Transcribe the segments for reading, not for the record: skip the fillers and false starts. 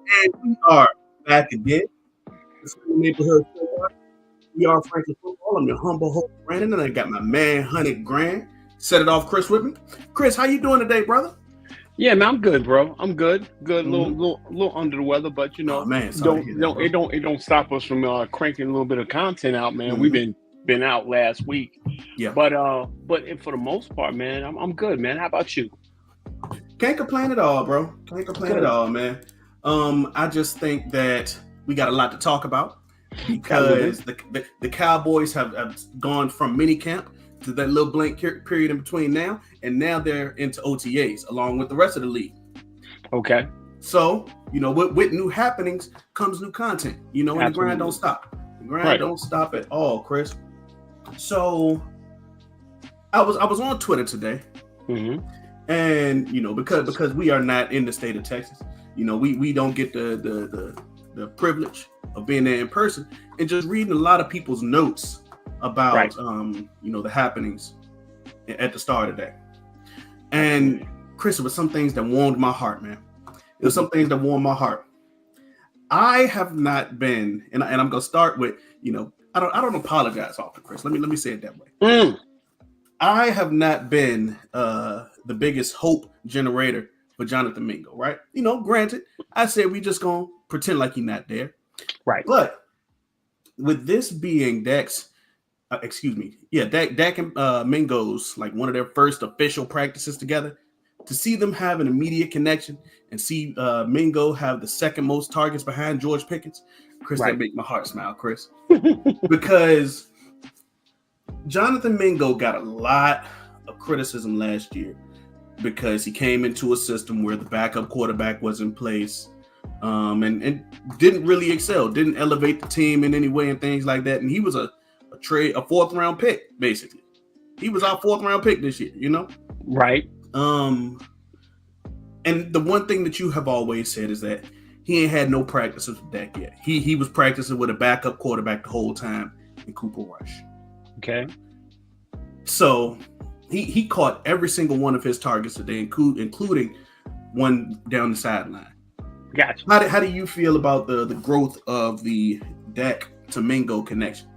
And we are back again. This is the neighborhood football. We are Franklin Football. I'm your humble host, Brandon, and I got my man, Honey Grant. Set it off, Chris, with me. Chris, how you doing today, brother? Yeah, man, I'm good, bro. I'm good. Good, Mm-hmm. little under the weather, but Oh man, sorry to hear that, bro. it don't stop us from cranking a little bit of content out, man. We've Mm-hmm. been out last week, Yeah, but for the most part, man, I'm good, man. How about you? can't complain at all, bro. Can't complain at Good. all, man. I just think that we got a lot to talk about Absolutely. because the Cowboys have gone from mini camp to that little blank period in between now, and now they're into OTAs along with the rest of the league. Okay. So, with new happenings comes new content, and the grind don't Absolutely. stop. The grind Right. don't stop at all, Chris. So I was on Twitter today, Mm-hmm. and because we are not in the state of Texas, we don't get the privilege of being there in person and just reading a lot of people's notes about Right. the happenings at the start of the day. And Absolutely. Chris, it was some things that warmed my heart, man. It was Mm-hmm. some things that warmed my heart. I have not been, and I'm gonna start with, I don't apologize often, Chris. Let me say it that way. Mm. I have not been the biggest hope generator for Jonathan Mingo, right? Granted, I said we just gonna pretend like he's not there. Right. But with this being Dak and Mingo's like one of their first official practices together, to see them have an immediate connection and see Mingo have the second most targets behind George Pickens, Chris, that Right. make my heart smile, Chris, because Jonathan Mingo got a lot of criticism last year because he came into a system where the backup quarterback was in place, and didn't really excel, didn't elevate the team in any way and things like that. And he was a fourth round pick, basically. He was our fourth round pick this year. Right. Um, and the one thing that you have always said is that he ain't had no practices with Dak yet. He was practicing with a backup quarterback the whole time in Cooper Rush. Okay. So he caught every single one of his targets today, including one down the sideline. Gotcha. How do you feel about the growth of the Dak to Mingo connection?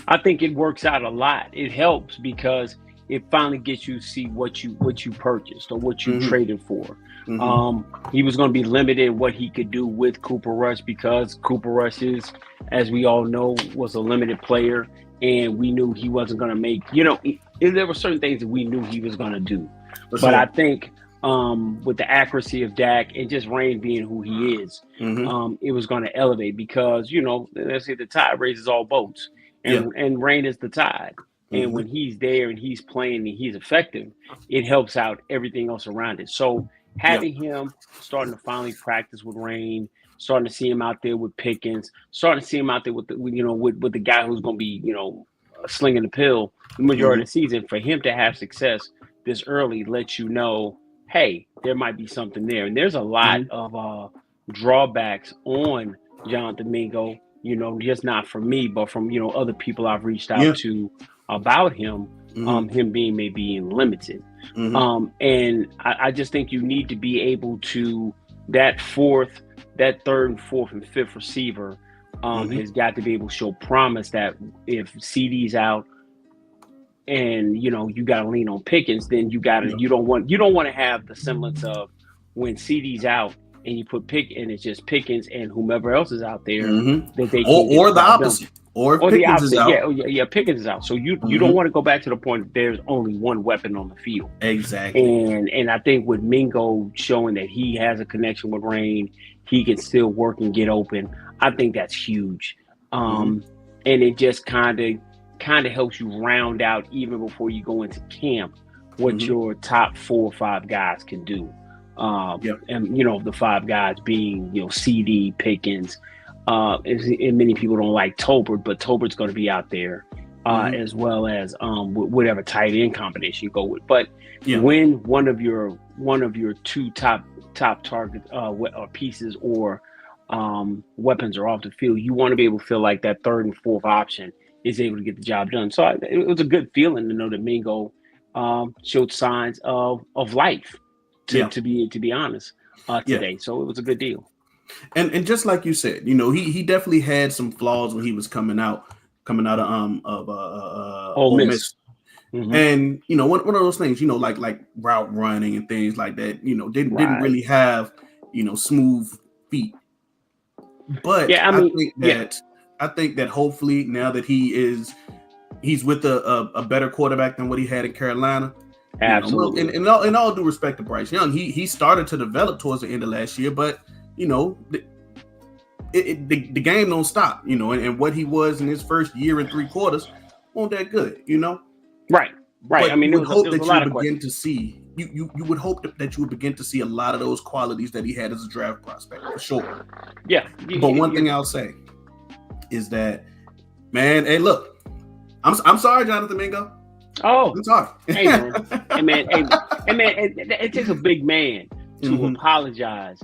I think it works out a lot. It helps because it finally gets you to see what you purchased or what you Mm-hmm. traded for. Mm-hmm. He was going to be limited in what he could do with Cooper Rush because Cooper Rush is, as we all know, was a limited player, and we knew he wasn't going to make. There were certain things that we knew he was going to do, For but sure. I think with the accuracy of Dak and just Rain being who he is, Mm-hmm. it was going to elevate because let's say the tide raises all boats, Yeah. and Rain is the tide. And Mm-hmm. when he's there and he's playing and he's effective, it helps out everything else around it. So Yeah. having him starting to finally practice with Rain, starting to see him out there with Pickens, starting to see him out there with with the guy who's going to be slinging the pill the majority Mm-hmm. of the season, for him to have success this early lets you know, hey, there might be something there. And there's a lot Mm-hmm. of drawbacks on Jonathan Mingo. Just not from me, but from other people I've reached out Yeah. to about him, Mm-hmm. him being limited. Mm-hmm. And I just think you need to be able to that third and fourth and fifth receiver Mm-hmm. has got to be able to show promise that if CD's out and you got to lean on Pickens, then Yeah. you don't want to have the semblance of when CD's out and you put and it's just Pickens and whomever else is out there Mm-hmm. that they can get Or the the job done. opposite. Or if Or the Pickens is opposite, yeah, out. yeah, Pickens is out. So you don't Mm-hmm. want to go back to the point that there's only one weapon on the field. Exactly. And I think with Mingo showing that he has a connection with Rain, he can still work and get open. I think that's huge. And it just kind of helps you round out even before you go into camp what Mhm. your top 4 or 5 guys can do. Yep. And the 5 guys being CD, Pickens, and many people don't like Tolbert, but Tolbert's going to be out there, Mhm. as well as whatever tight end combination you go with. But Yeah. when one of your 2 top target pieces or weapons are off the field, you want to be able to feel like that third and fourth option is able to get the job done. So it was a good feeling to know that Mingo showed signs of life. Yeah. To be honest, Yeah. today. So it was a good deal. And just like you said, he definitely had some flaws when he was coming out of Ole Ole Miss. Miss. And one of those things, like route running and things like that, didn't really have smooth feet. But Yeah, I think that hopefully now that he's with a better quarterback than what he had in Carolina. Absolutely. In all due respect to Bryce Young, he started to develop towards the end of last year, but the game don't stop, and what he was in his first year and 3/4 wasn't that good, Right. But I mean, you there would was hope a that lot you of begin questions. to see you would hope that you would begin to see a lot of those qualities that he had as a draft prospect for sure. Yeah. But one thing I'll say is that, man, hey, look, I'm sorry, Jonathan Mingo. Oh, I'm sorry. Hey man, it takes a big man to apologize.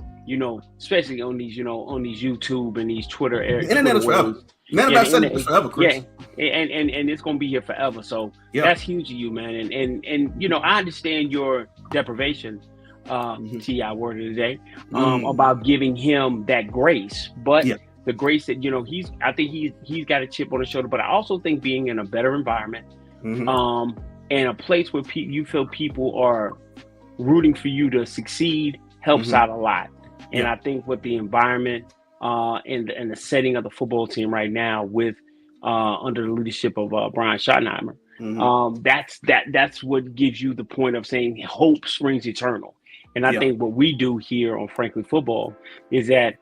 Especially on these YouTube and these Twitter. The internet is forever. The internet is forever, Chris. Yeah, and it's gonna be here forever. So that's huge of you, man. And I understand your deprivation, T.I. word of the day, about giving him that grace, but the grace that I think he's got a chip on his shoulder. But I also think being in a better environment, and a place where you feel people are rooting for you to succeed helps out a lot. And I think with the environment and the setting of the football team right now, with under the leadership of Brian Schottenheimer, that's what gives you the point of saying hope springs eternal. And I think what we do here on Frankly Football is that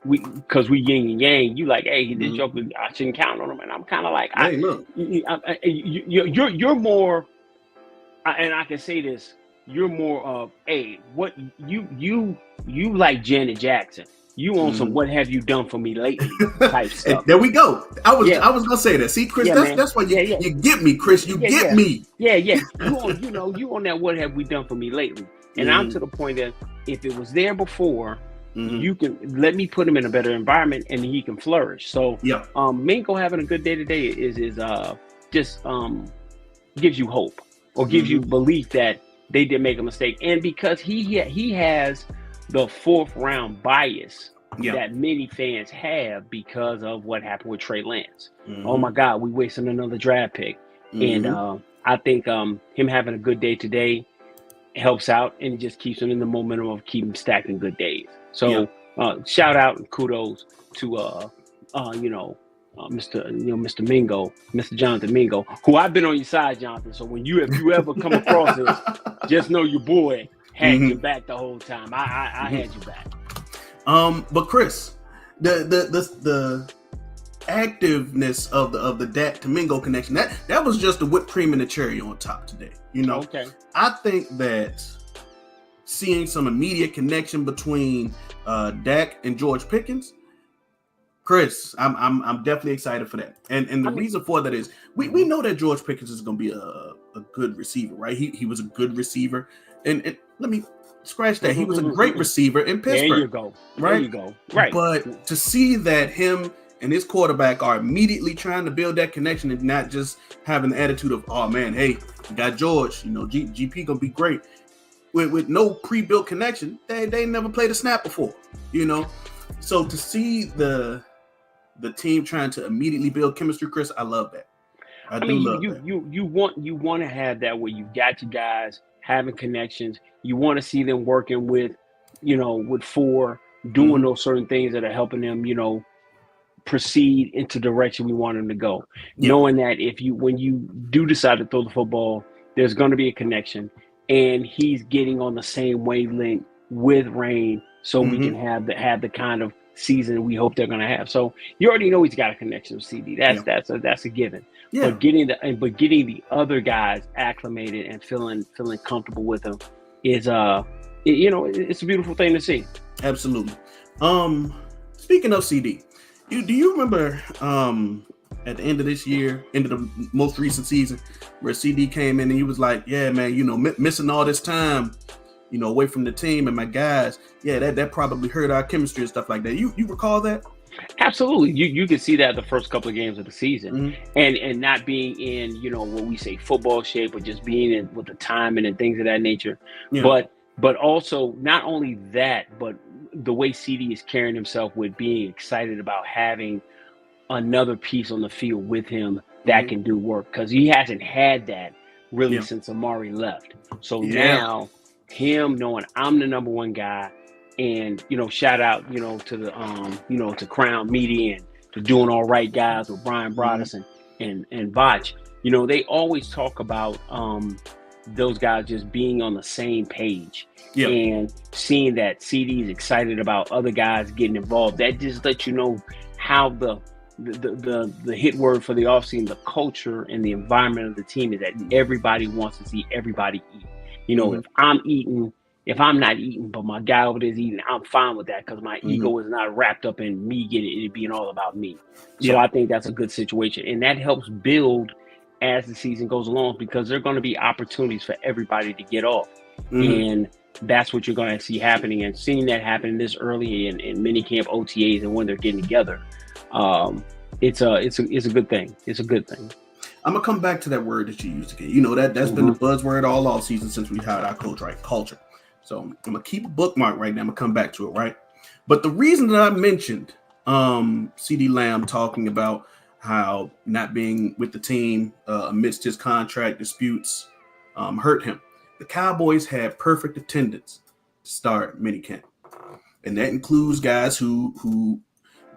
because we yin and yang, you like, hey, this joker, I shouldn't count on him, and I'm kind of like, hey, look, you're more, and I can say this, you're more of, hey, what you like Janet Jackson. You on some "What have you done for me lately" type stuff. There we go. I was gonna say that. See, Chris, that's why you get me, Chris. You get me. Yeah. You on that "What have we done for me lately"? And I'm to the point that if it was there before, you can let me put him in a better environment and he can flourish. So Mingo having a good day today is just gives you hope or gives you belief that they did make a mistake. And because he has the fourth round bias that many fans have because of what happened with Trey Lance. Oh my God, we wasted another draft pick. And I think him having a good day today helps out and it just keeps him in the momentum of keeping stacking good days. So shout out and kudos to Mr. Mingo, Mr. Jonathan Mingo, who I've been on your side, Jonathan. So if you ever come across this, just know your boy had your back the whole time. I had your back. But Chris, the activeness of the Dak to Mingo connection, that was just the whipped cream and the cherry on top today. Okay. I think that seeing some immediate connection between Dak and George Pickens, Chris, I'm definitely excited for that. And the reason for that is we know that George Pickens is going to be a good receiver, right? He was a good receiver, and let me scratch that. He was a great receiver in Pittsburgh. There you go. Right? There you go. Right. But to see that him and his quarterback are immediately trying to build that connection and not just having the attitude of, oh man, hey, we got George, GP gonna be great. With no pre-built connection, they never played a snap before, So to see the team trying to immediately build chemistry, Chris, I love that. I mean, love that. You want to have that where you got your guys having connections. You want to see them working with four, doing those certain things that are helping them, proceed into the direction we want them to go. Knowing that when you do decide to throw the football, there's going to be a connection, and he's getting on the same wavelength with Rain, so we can have the kind of season we hope they're going to have. So you already know he's got a connection with CD. That's a given. Yeah. But getting the other guys acclimated and feeling comfortable with them is it's a beautiful thing to see. Absolutely. Speaking of CD, do you remember at the end of this year, end of the most recent season, where CD came in and he was like, yeah, man, missing all this time, away from the team and my guys, that probably hurt our chemistry and stuff like that. You recall that? Absolutely. You can see that the first couple of games of the season, and not being in, what we say football shape, or just being in with the timing and things of that nature. Yeah. But But also, not only that, but the way CD is carrying himself with being excited about having another piece on the field with him that Mhm. can do work, because he hasn't had that really Yeah. since Amari left. So Yeah. now him knowing I'm the number one guy, and shout out to the to Crown Media and to Doing All Right guys with Brian Mhm. Broaddus and Botch. They always talk about those guys just being on the same page, Yeah. and seeing that CD is excited about other guys getting involved. That just lets you know how the hit word for the offseason, the culture and the environment of the team is that everybody wants to see everybody eat. Mhm. If I'm not eating, but my guy over there is eating, I'm fine with that, because my Mhm. ego is not wrapped up in me getting it being all about me. So Yeah. I think that's a good situation, and that helps build as the season goes along, because there are going to be opportunities for everybody to get off, Mhm. and that's what you're going to see happening. And seeing that happen this early in minicamp, OTAs, and when they're getting together, it's a good thing. It's a good thing. I'm gonna come back to that word that you used again. That's been the Mm-hmm. buzzword all off season since we hired our coach, right? Culture. So I'm gonna keep a bookmark right now. I'm gonna come back to it, right? But the reason that I mentioned CD Lamb talking about how not being with the team amidst his contract disputes hurt him. The Cowboys had perfect attendance to start minicamp, and that includes guys who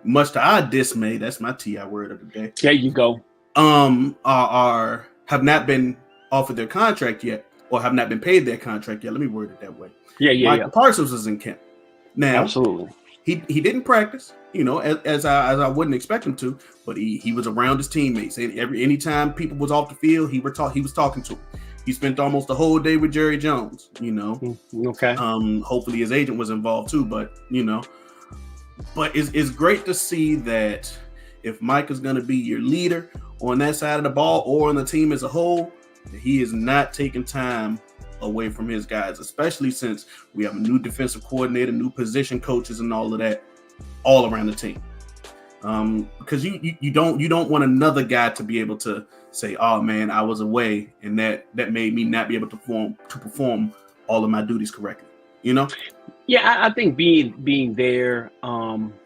much to our dismay, that's my TI word of the day, There you go. are have not been offered their contract yet, or have not been paid their contract yet. Let me word it that way. Yeah. Michael Parsons is in camp now. Absolutely. He didn't practice, as I wouldn't expect him to, but he was around his teammates, and anytime people was off the field, he was talking to him. He spent almost the whole day with Jerry Jones. Okay. Hopefully his agent was involved too, but it's great to see that if Mike is going to be your leader on that side of the ball or on the team as a whole, he is not taking time away from his guys, especially since we have a new defensive coordinator, new position coaches, and all of that all around the team. Because you don't want another guy to be able to say, "Oh man, I was away, and that made me not be able to perform all of my duties correctly." Yeah, I think being there,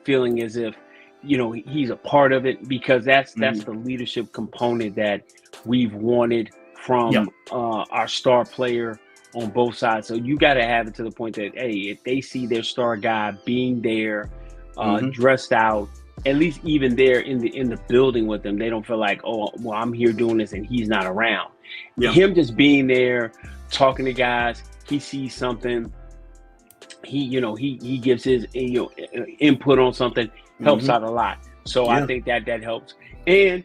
feeling as if he's a part of it, because that's Mm-hmm. the leadership component that we've wanted Yeah. from our star player on both sides. So you got to have it to the point that, hey, if they see their star guy being there, Mm-hmm. dressed out, at least even there in the building with them, they don't feel like, oh, well, I'm here doing this and he's not around. Yeah. Him just being there, talking to guys, he sees something. He gives his input on something, helps Mm-hmm. out a lot. So I think that helps. And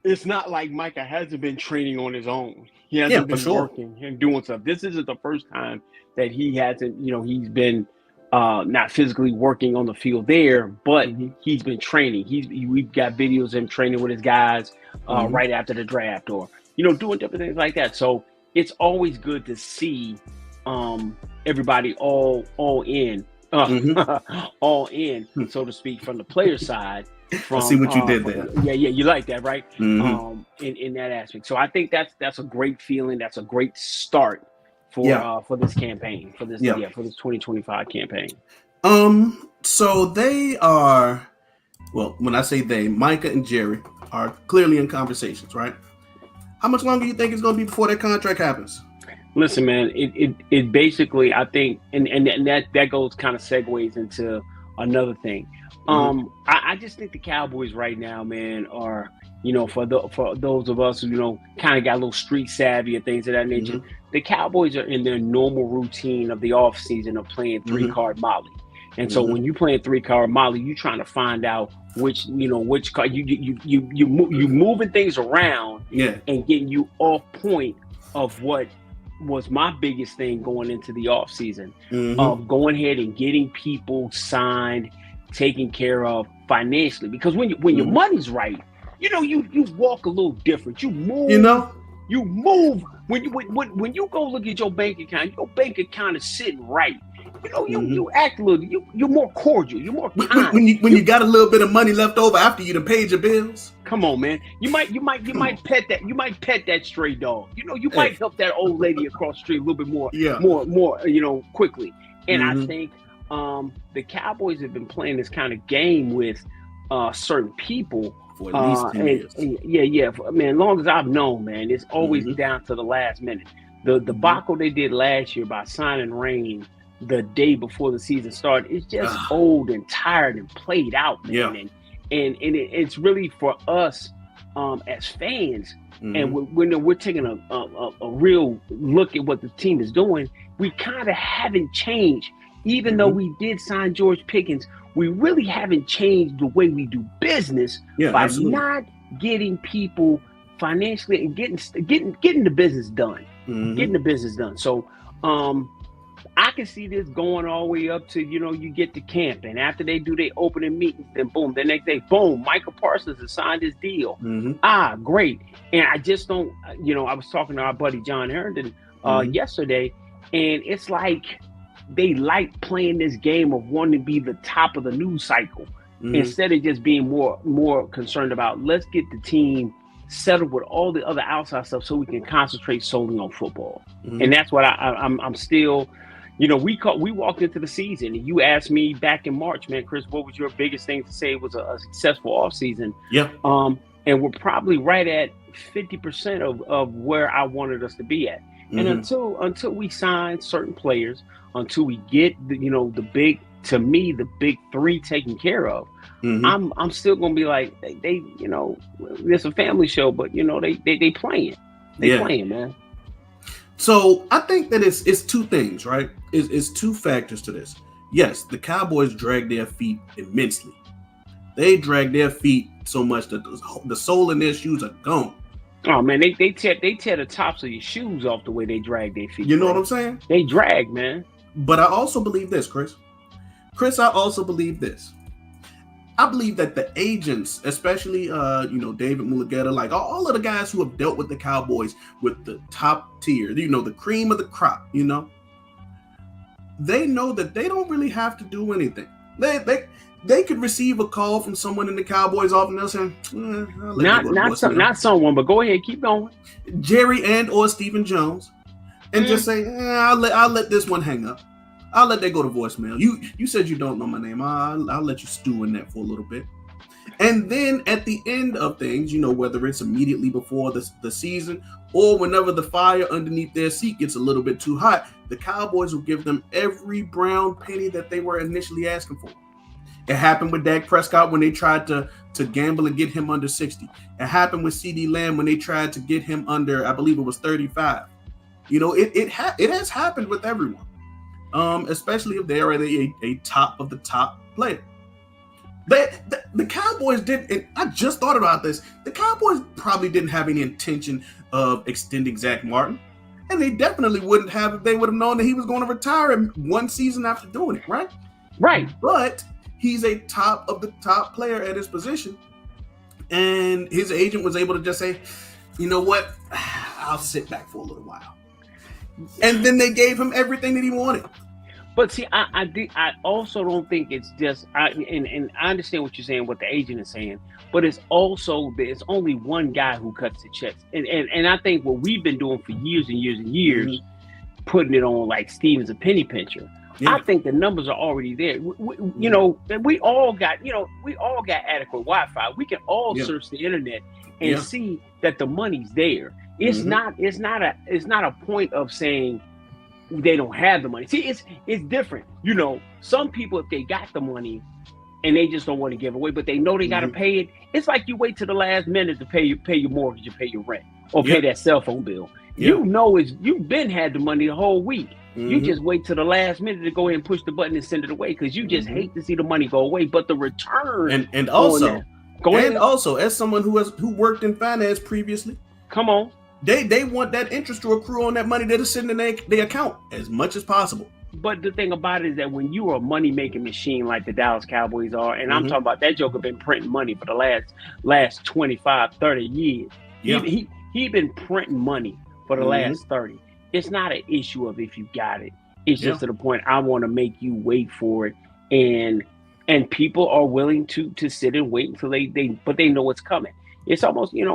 it's not like Micah hasn't been training on his own. He Yeah, hasn't for been sure. working and doing stuff. This isn't the first time that he hasn't, he's been not physically working on the field there, but Mm-hmm. he's been training. We've got videos of him training with his guys Mm-hmm. right after the draft, or doing different things like that. So it's always good to see everybody all in, Mm-hmm. all in, so to speak, from the player side. I see what you did there. Yeah, you like that, right? Mm-hmm. In that aspect. So I think that's a great feeling. That's a great start for this campaign, for this 2025 campaign. So they are, well, when I say they, Micah and Jerry are clearly in conversations, right? How much longer do you think it's going to be before that contract happens? Listen, man, it basically, I think, and that goes kind of segues into another thing. I just think the Cowboys right now, man, are, for those of us who, kind of got a little street savvy and things of that nature, the Cowboys are in their normal routine of the off season of playing three-card Molly. And so when you playing three-card Molly, you're trying to find out which card you moving things around, and getting you off point of what was my biggest thing going into the off season, of going ahead and getting people signed, taken care of financially. Because when your money's right, you walk a little different. You move. You move when you go look at your bank account. Your bank account is sitting right. You act a little. You're more cordial. You're more kind. When you got a little bit of money left over after you done paid your bills. Come on, man. You might pet that. You might pet that stray dog. You Hey. might help that old lady across the street a little bit more. Yeah. More. Quickly. And I think the Cowboys have been playing this kind of game with certain people for at least 2 years. Yeah. Man, as long as I've known, man, it's always down to the last minute. The debacle they did last year by signing Rain the day before the season started is just old and tired and played out, man. Yeah. And it's really for us as fans, and when we're taking a real look at what the team is doing, we kind of haven't changed. Even though we did sign George Pickens, we really haven't changed the way we do business by not getting people financially and getting the business done. Getting the business done. So I can see this going all the way up to, you get to camp, and after they do their opening meetings, then boom, the next day, boom, Michael Parsons has signed his deal. Great. And I just don't, I was talking to our buddy John Herndon yesterday, and it's like they like playing this game of wanting to be the top of the news cycle instead of just being more concerned about, let's get the team settled with all the other outside stuff so we can concentrate solely on football. And that's what I'm still, we walked into the season, and you asked me back in March, man, Chris, what was your biggest thing to say was a successful offseason? Yeah. And we're probably right at 50% of where I wanted us to be at. And until we sign certain players, until we get the big three taken care of, I'm still gonna be like, they it's a family show, but they playing. They playing, man. So I think that it's two things, right? It's two factors to this. Yes, the Cowboys drag their feet immensely. They drag their feet so much that the sole in their shoes are gone. Oh man, they tear the tops of your shoes off the way they drag their feet. You know what I'm saying? They drag, man. But I also believe this, Chris. I also believe this. I believe that the agents, especially David Mulugeta, like all of the guys who have dealt with the Cowboys with the top tier, the cream of the crop, they know that they don't really have to do anything. They could receive a call from someone in the Cowboys office and they'll say, not someone, but go ahead, keep going. Jerry and or Stephen Jones, and just say, I'll let this one hang up. I'll let that go to voicemail. You said you don't know my name. I'll let you stew in that for a little bit. And then at the end of things, whether it's immediately before the season or whenever the fire underneath their seat gets a little bit too hot, the Cowboys will give them every brown penny that they were initially asking for. It happened with Dak Prescott when they tried to gamble and get him under 60. It happened with CeeDee Lamb when they tried to get him under, I believe it was 35. It has happened with everyone. Especially if they are a top of the top player. The Cowboys did, and I just thought about this, the Cowboys probably didn't have any intention of extending Zach Martin, and they definitely wouldn't have if they would have known that he was going to retire in one season after doing it, right? Right. But he's a top of the top player at his position, and his agent was able to just say, you know what, I'll sit back for a little while. And then they gave him everything that he wanted. But see, I also don't think it's just, and I understand what you're saying, what the agent is saying, but it's also, there's only one guy who cuts the checks. And I think what we've been doing for years and years and years, putting it on like Steven's a penny pincher. Yeah. I think the numbers are already there. We all got adequate Wi-Fi. We can all search the internet and see that the money's there. It's not a point of saying they don't have the money. See, it's different. Some people, if they got the money and they just don't want to give away, but they know they got to pay it. It's like you wait to the last minute to pay your mortgage, or pay your rent, or pay that cell phone bill. You've been had the money the whole week. You just wait to the last minute to go ahead and push the button and send it away because you just hate to see the money go away. But the return and also as someone who worked in finance previously, come on. They want that interest to accrue on that money that is sitting in their account as much as possible. But the thing about it is that when you are a money-making machine like the Dallas Cowboys are, and I'm talking about that joker been printing money for the last 25, 30 years. Yeah. He been printing money for the last 30. It's not an issue of if you got it. It's Yeah. just to the point I want to make you wait for it, and people are willing to sit and wait until but they know it's coming. It's almost, yeah,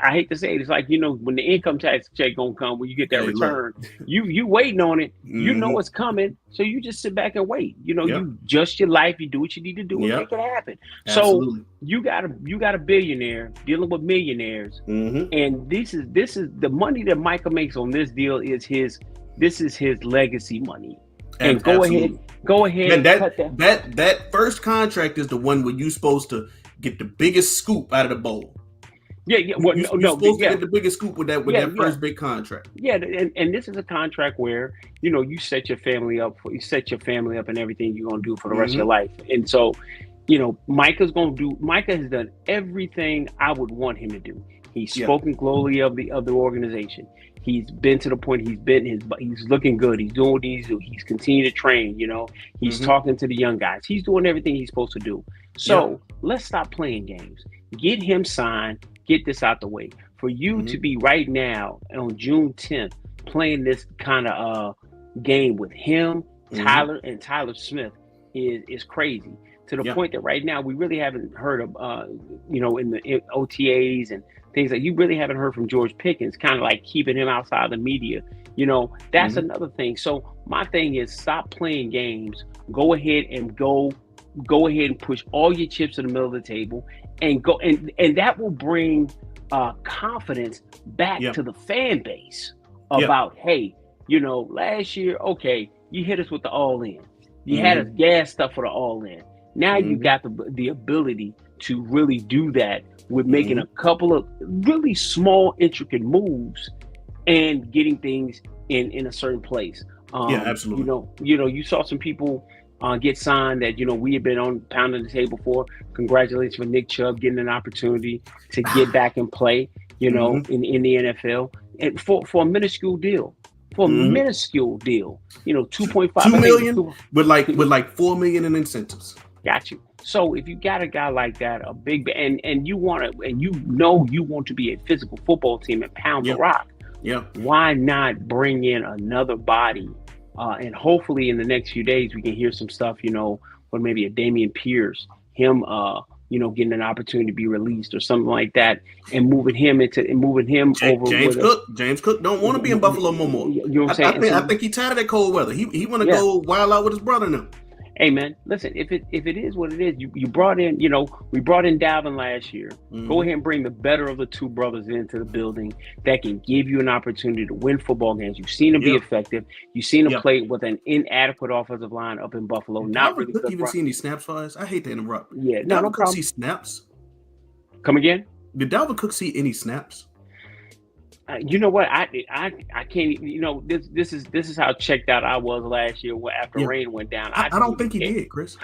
I hate to say it. It's like, when the income tax check gonna come, when you get that Hey, look. return, you waiting on it. You know Hmm. it's coming, so you just sit back and wait. Yep. You adjust your life, you do what you need to do, and Yep. make it happen. So Absolutely. you got a billionaire dealing with millionaires, Hmm. and this is the money that Michael makes on this deal is his. This is his legacy money. And Absolutely. go ahead And and cut that. that first contract is the one where you're supposed to get the biggest scoop out of the bowl. Yeah. Well, You're supposed to yeah, get the biggest scoop with that yeah. first big contract. Yeah, and this is a contract where you set your family up and everything you're gonna do for the rest of your Hmm. life. And so, Micah has done everything I would want him to do. He's Yeah. spoken glowly of the organization. He's been to the point he's looking good. He's doing what he needs to do. He's continuing to train. He's Hmm. talking to the young guys. He's doing everything he's supposed to do. So let's stop playing games. Get him signed. Get this out the way. For you to be right now on June 10th playing this kind of game with him, Tyler, and Tyler Smith is crazy, to the point that right now we really haven't heard of in the OTAs and things like, you really haven't heard from George Pickens, kind of like keeping him outside the media. That's another thing. So my thing is, stop playing games. Go ahead and push all your chips in the middle of the table, and go, and that will bring confidence back to the fan base about, hey, last year, okay, you hit us with the all in. You had us gassed up for the all in. Now you got the ability to really do that with making a couple of really small, intricate moves and getting things in a certain place. Yeah, absolutely. You saw some people get signed that we had been on pounding the table for. Congratulations for Nick Chubb getting an opportunity to get back and play, in the NFL, and for a minuscule deal. For a minuscule deal, 2.5 $2 million with like $4 million in incentives. Got you. So if you got a guy like that, a big, and you want to, and you want to be a physical football team and pound the rock. Yeah. Why not bring in another body? And hopefully in the next few days we can hear some stuff, or maybe a Damian Pierce, him, getting an opportunity to be released or something like that, and moving him over. James Cook don't want to be in Buffalo no more. You know what I'm saying? I think he's tired of that cold weather. He want to go wild out with his brother now. Hey man, listen, if it is what it is, you brought in, we brought in Dalvin last year. Go ahead and bring the better of the two brothers into the building that can give you an opportunity to win football games. You've seen him be effective. You've seen him play with an inadequate offensive line up in Buffalo. Not really Cook even see any snaps for us? I hate to interrupt. Yeah, Did Dalvin Cook see snaps? Come again? Did Dalvin Cook see any snaps? You know what? I can't. This is how checked out I was last year after rain went down. I don't think he did, Chris.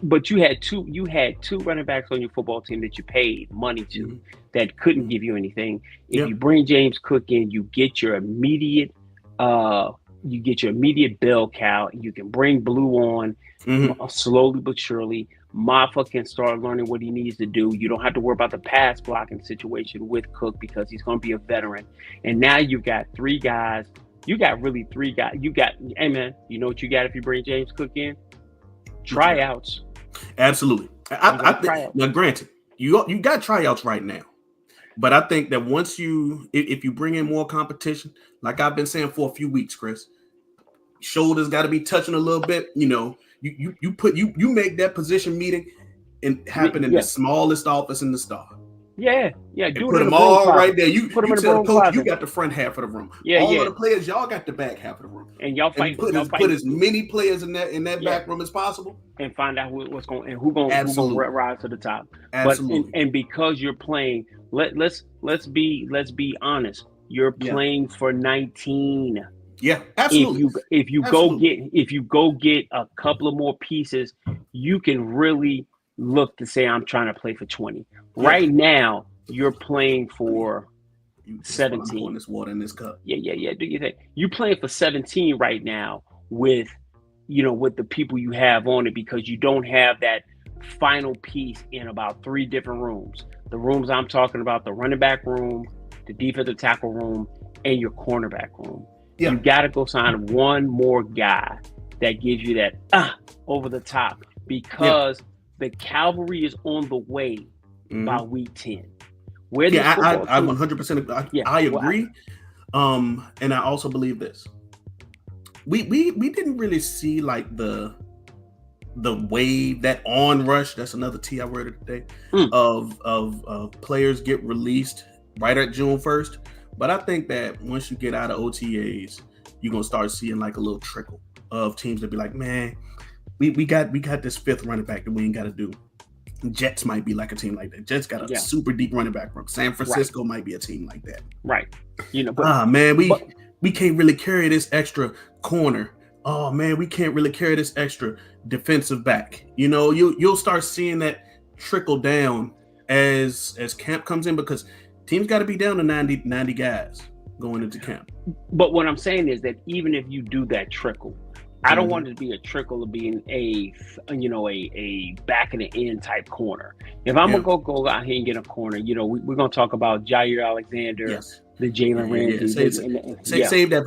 But you had two running backs on your football team that you paid money to that couldn't give you anything. If you bring James Cook in, you get your immediate bell cow. You can bring Blue on slowly but surely. Maffa can start learning what he needs to do. You don't have to worry about the pass blocking situation with Cook because he's going to be a veteran. And now you've got three guys. You got three guys. Hey man, you know what you got if you bring James Cook in? Tryouts. Absolutely. I think, now, granted, you got tryouts right now, but I think that once if you bring in more competition, like I've been saying for a few weeks, Chris, shoulders got to be touching a little bit. You make that position meeting and happen in the smallest office in the star. Yeah. Do put them all right there. You put them in tell the coach closet. you got the front half of the room. All of the players, y'all got the back half of the room. And y'all fight. Put as many players in that back room as possible. And find out what's going and who's going to rise to the top. Absolutely. But and because you're playing, let's be honest. You're playing for 19. Yeah, absolutely. If you go get a couple of more pieces, you can really look to say I'm trying to play for 20. Right now, you're playing for 17. Pouring this water in this cup. Yeah. Do you think you're playing for 17 right now with the people you have on it, because you don't have that final piece in about 3 different rooms. The rooms I'm talking about: the running back room, the defensive tackle room, and your cornerback room. Yeah. You got to go sign one more guy that gives you that over the top, because the cavalry is on the way by week 10. Where this football I team, 100% I agree. And I also believe this. We didn't really see like the wave, that onrush, that's another T I worded today, of players get released right at June 1st. But I think that once you get out of OTAs, you're gonna start seeing like a little trickle of teams that be like, man, we got this fifth running back that we ain't gotta do. Jets might be like a team like that. Jets got a super deep running back room. San Francisco might be a team like that. Right. We can't really carry this extra corner. Oh man, we can't really carry this extra defensive back. You'll start seeing that trickle down as camp comes in, because teams got to be down to 90 guys going into camp. But what I'm saying is that even if you do that trickle, I don't want it to be a trickle of being a back in the end type corner. If I'm gonna go out here and get a corner, we're gonna talk about Jair Alexander, the Jalen Ramsey. Save that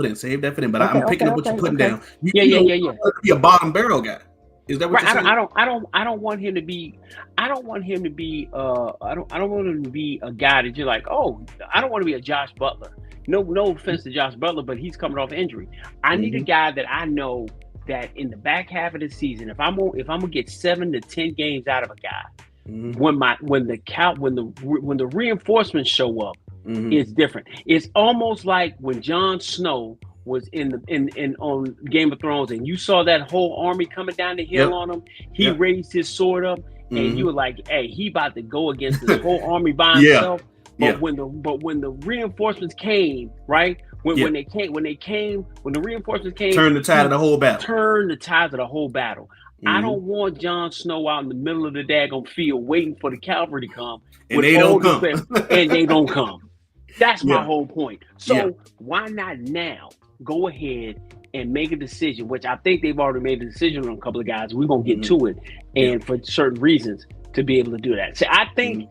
for them. But I'm picking up what you're putting down. You be a bottom barrel guy. Is that what you're saying? I don't want him to be. I don't want him to be a guy that you're like, oh, I don't want to be a Josh Butler. No offense to Josh Butler, but he's coming off injury. I need a guy that I know that in the back half of the season, if I'm gonna get 7 to 10 games out of a guy, when the reinforcements show up, it's different. It's almost like when Jon Snow was on Game of Thrones, and you saw that whole army coming down the hill on him. He raised his sword up, and you were like, "Hey, he about to go against this whole army by himself." But when the reinforcements came, right? When the reinforcements came, turn the tide of the whole battle. I don't want Jon Snow out in the middle of the daggone field waiting for the cavalry to come, and they don't come. And they don't come. That's my whole point. So why not now go ahead and make a decision, which I think they've already made a decision on a couple of guys. We're gonna get to it, and for certain reasons to be able to do that. So I think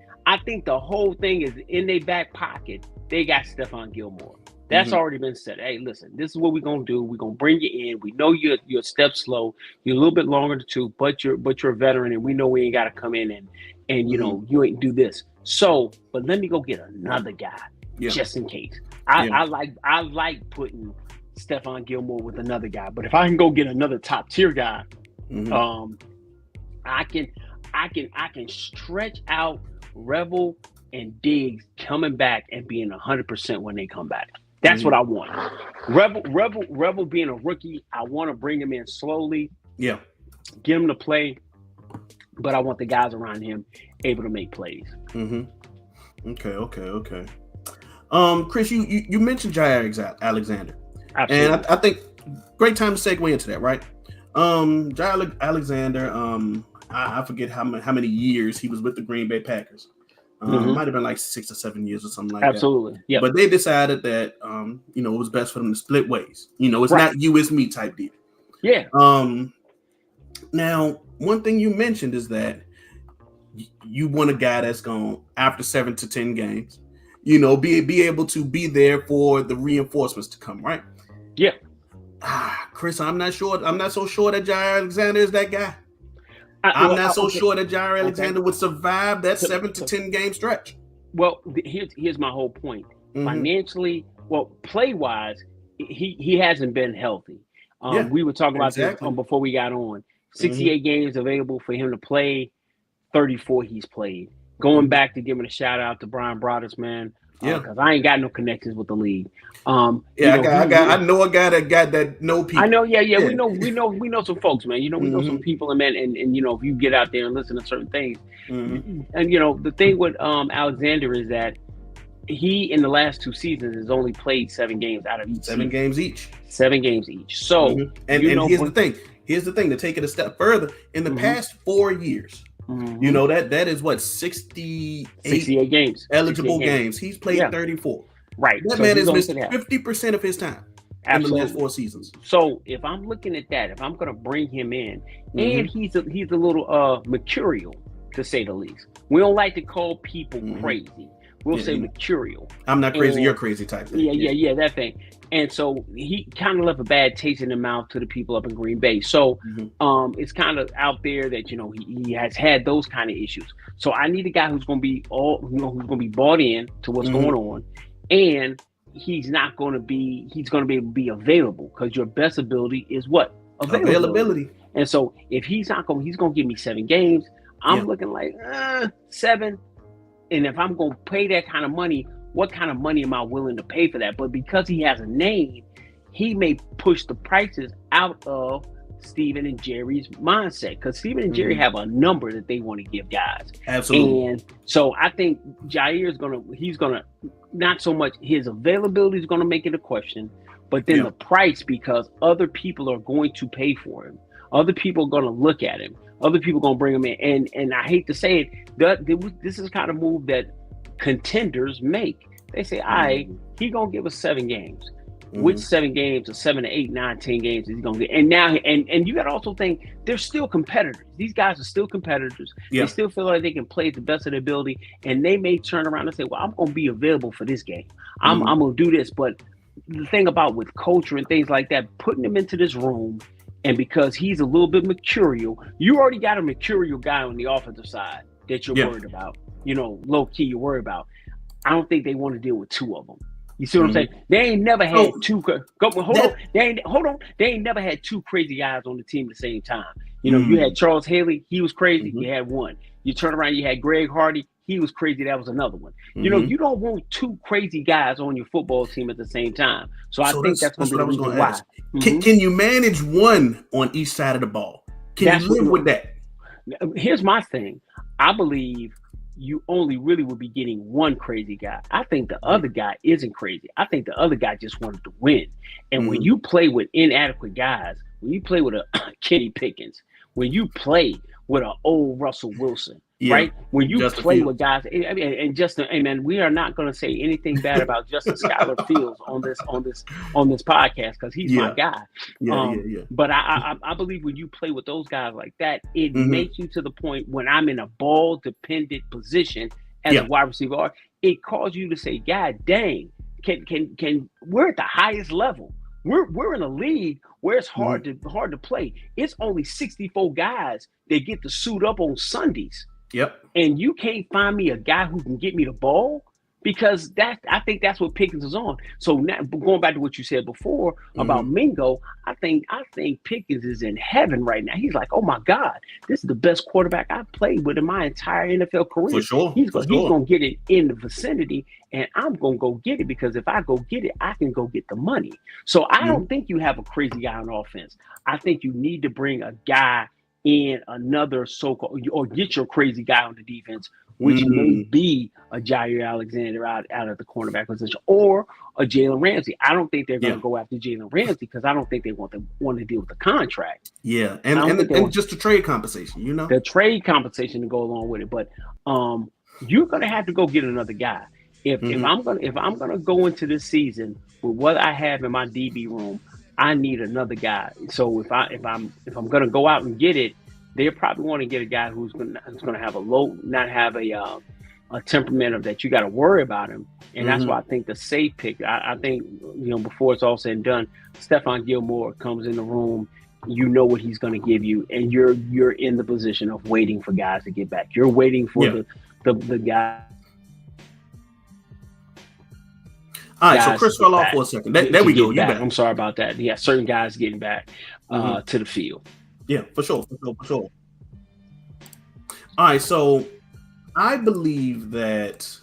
the whole thing is in their back pocket. They got Stephon Gilmore. That's already been said. Hey, listen, this is what we're gonna do. We're gonna bring you in. We know you're a step slow. You're a little bit longer to two, but you're a veteran, and we know we ain't gotta come in and you ain't do this. So, but let me go get another guy just in case. I like putting Stephon Gilmore with another guy, but if I can go get another top tier guy, I can stretch out Revel and Diggs coming back and being 100% when they come back. That's what I want. Revel being a rookie, I want to bring him in slowly. Yeah. Get him to play, but I want the guys around him able to make plays. Okay. Chris, you mentioned Jair Alexander. Absolutely. And I think great time to segue into that, right? Jair Alexander, I forget how many years he was with the Green Bay Packers. Might have been like 6 or 7 years or something like that. Absolutely. Yeah. But they decided that it was best for them to split ways. It's not you, it's me type deal. Yeah. Now, one thing you mentioned is that you want a guy that's going after 7 to 10 games, be able to be there for the reinforcements to come, right? Yeah. Chris, I'm not so sure that Jair Alexander is that guy. I'm not so sure that Jair Alexander would survive that 7 to 10 game stretch. Well, here's my whole point. Financially, play wise, he hasn't been healthy. We were talking about this before we got on. 68 games available for him to play. 34 he's played. Going back to giving a shout out to Brian Broaddus, man. Because I ain't got no connections with the league. I know a guy that know people. I know, we know some folks, man. We know some people, and if you get out there and listen to certain things, and the thing with Alexander is that he in the last 2 seasons has only played 7 games out of each. 7 games each. 7 games each. So, and here's the thing. Here's the thing. To take it a step further, in the past 4 years. That is what 68 games, eligible games. He's played 34. Right, that man has missed 50% of his time in the last 4 seasons. So if I'm looking at that, if I'm going to bring him in, and he's a little mercurial to say the least. We don't like to call people crazy, We'll say mercurial. I'm not crazy, you're crazy type thing. Yeah, that thing. And so he kind of left a bad taste in the mouth to the people up in Green Bay. So it's kind of out there that, you know, he has had those kind of issues. So I need a guy who's going to be who's going to be bought in to what's going on, and he's going to be able to be available, because your best ability is what? Availability. And so if he's going to give me 7 games. I'm looking like 7. And if I'm going to pay that kind of money, what kind of money am I willing to pay for that? But because he has a name, he may push the prices out of Steven and Jerry's mindset, because Steven and Jerry have a number that they want to give guys. Absolutely. And so I think Jair he's going to, not so much his availability is going to make it a question, but then the price, because other people are going to pay for him. Other people are going to look at him. Other people are going to bring him in. And I hate to say it, this is the kind of move that contenders make. They say, all right, he's going to give us 7 games. Which 7 games, or 7 to 8, 9, 10 games is he going to get? And now, and you got to also think, they're still competitors. These guys are still competitors. They still feel like they can play to the best of their ability. And they may turn around and say, well, I'm going to be available for this game. I'm going to do this. But the thing about with culture and things like that, putting him into this room, and because he's a little bit mercurial, you already got a mercurial guy on the offensive side that you're worried about. You know, low key, you're worried about. I don't think they want to deal with 2 of them. You see what I'm saying? They ain't never had 2. Hold on. They ain't never had 2 crazy guys on the team at the same time. You know, you had Charles Haley, he was crazy. You had 1. You turn around, you had Greg Hardy, he was crazy. That was another one. You know, you don't want 2 crazy guys on your football team at the same time. So I think that's going to be the reason why. Can you manage 1 on each side of the ball? Can you live with that? Here's my thing. I believe you only really will be getting 1 crazy guy. I think the other guy isn't crazy. I think the other guy just wanted to win. And when you play with inadequate guys, when you play with a Kenny Pickens, when you play with an old Russell Wilson, right? When you play with guys, and Justin, hey man, we are not going to say anything bad about Justin Skylar Fields on this podcast, because he's my guy. But I believe when you play with those guys like that, it makes you to the point when I'm in a ball dependent position as a wide receiver, it calls you to say, God dang, can we're at the highest level. We're in a league where it's hard to play. It's only 64 guys that get to suit up on Sundays. And you can't find me a guy who can get me the ball, because I think that's what Pickens is on. So now, going back to what you said before about Mingo, I think Pickens is in heaven right now. He's like, oh my God, this is the best quarterback I've played with in my entire NFL career. For sure. He's going to get it in the vicinity, and I'm going to go get it, because if I go get it, I can go get the money. So I don't think you have a crazy guy on offense. I think you need to bring a guy in, another so-called, or get your crazy guy on the defense, which may be a Jair Alexander out of the cornerback position, or a Jalen Ramsey. I don't think they're going to go after Jalen Ramsey, because I don't think they want to deal with the contract. Yeah, and just the trade compensation, you know, the trade compensation to go along with it. But you're going to have to go get another guy. If I'm gonna go into this season with what I have in my DB room, I need another guy. So if I'm gonna go out and get it, they probably want to get a guy who's gonna have not have a temperament of that you got to worry about him. And that's why I think the safe pick. I think, you know, before it's all said and done, Stephon Gilmore comes in the room. You know what he's going to give you, and you're in the position of waiting for guys to get back. You're waiting for the guy. All right, so Chris fell off for a second. There we go. You back. I'm sorry about that. Yeah, certain guys getting back to the field. Yeah, for sure. All right, so I believe that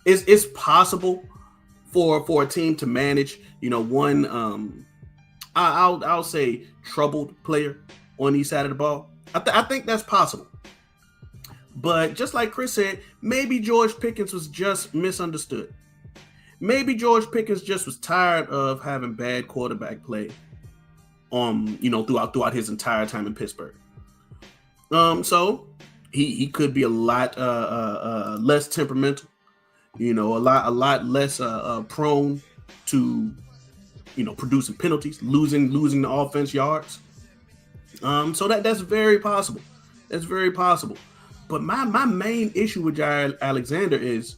it's possible for a team to manage, you know, one I'll say troubled player on each side of the ball. I think that's possible. But just like Chris said, maybe George Pickens was just misunderstood. Maybe George Pickens just was tired of having bad quarterback play, you know, throughout his entire time in Pittsburgh. So he could be a lot less temperamental, you know, a lot less prone to, you know, producing penalties, losing the offense yards. So that's very possible. That's very possible. But my main issue with Jair Alexander is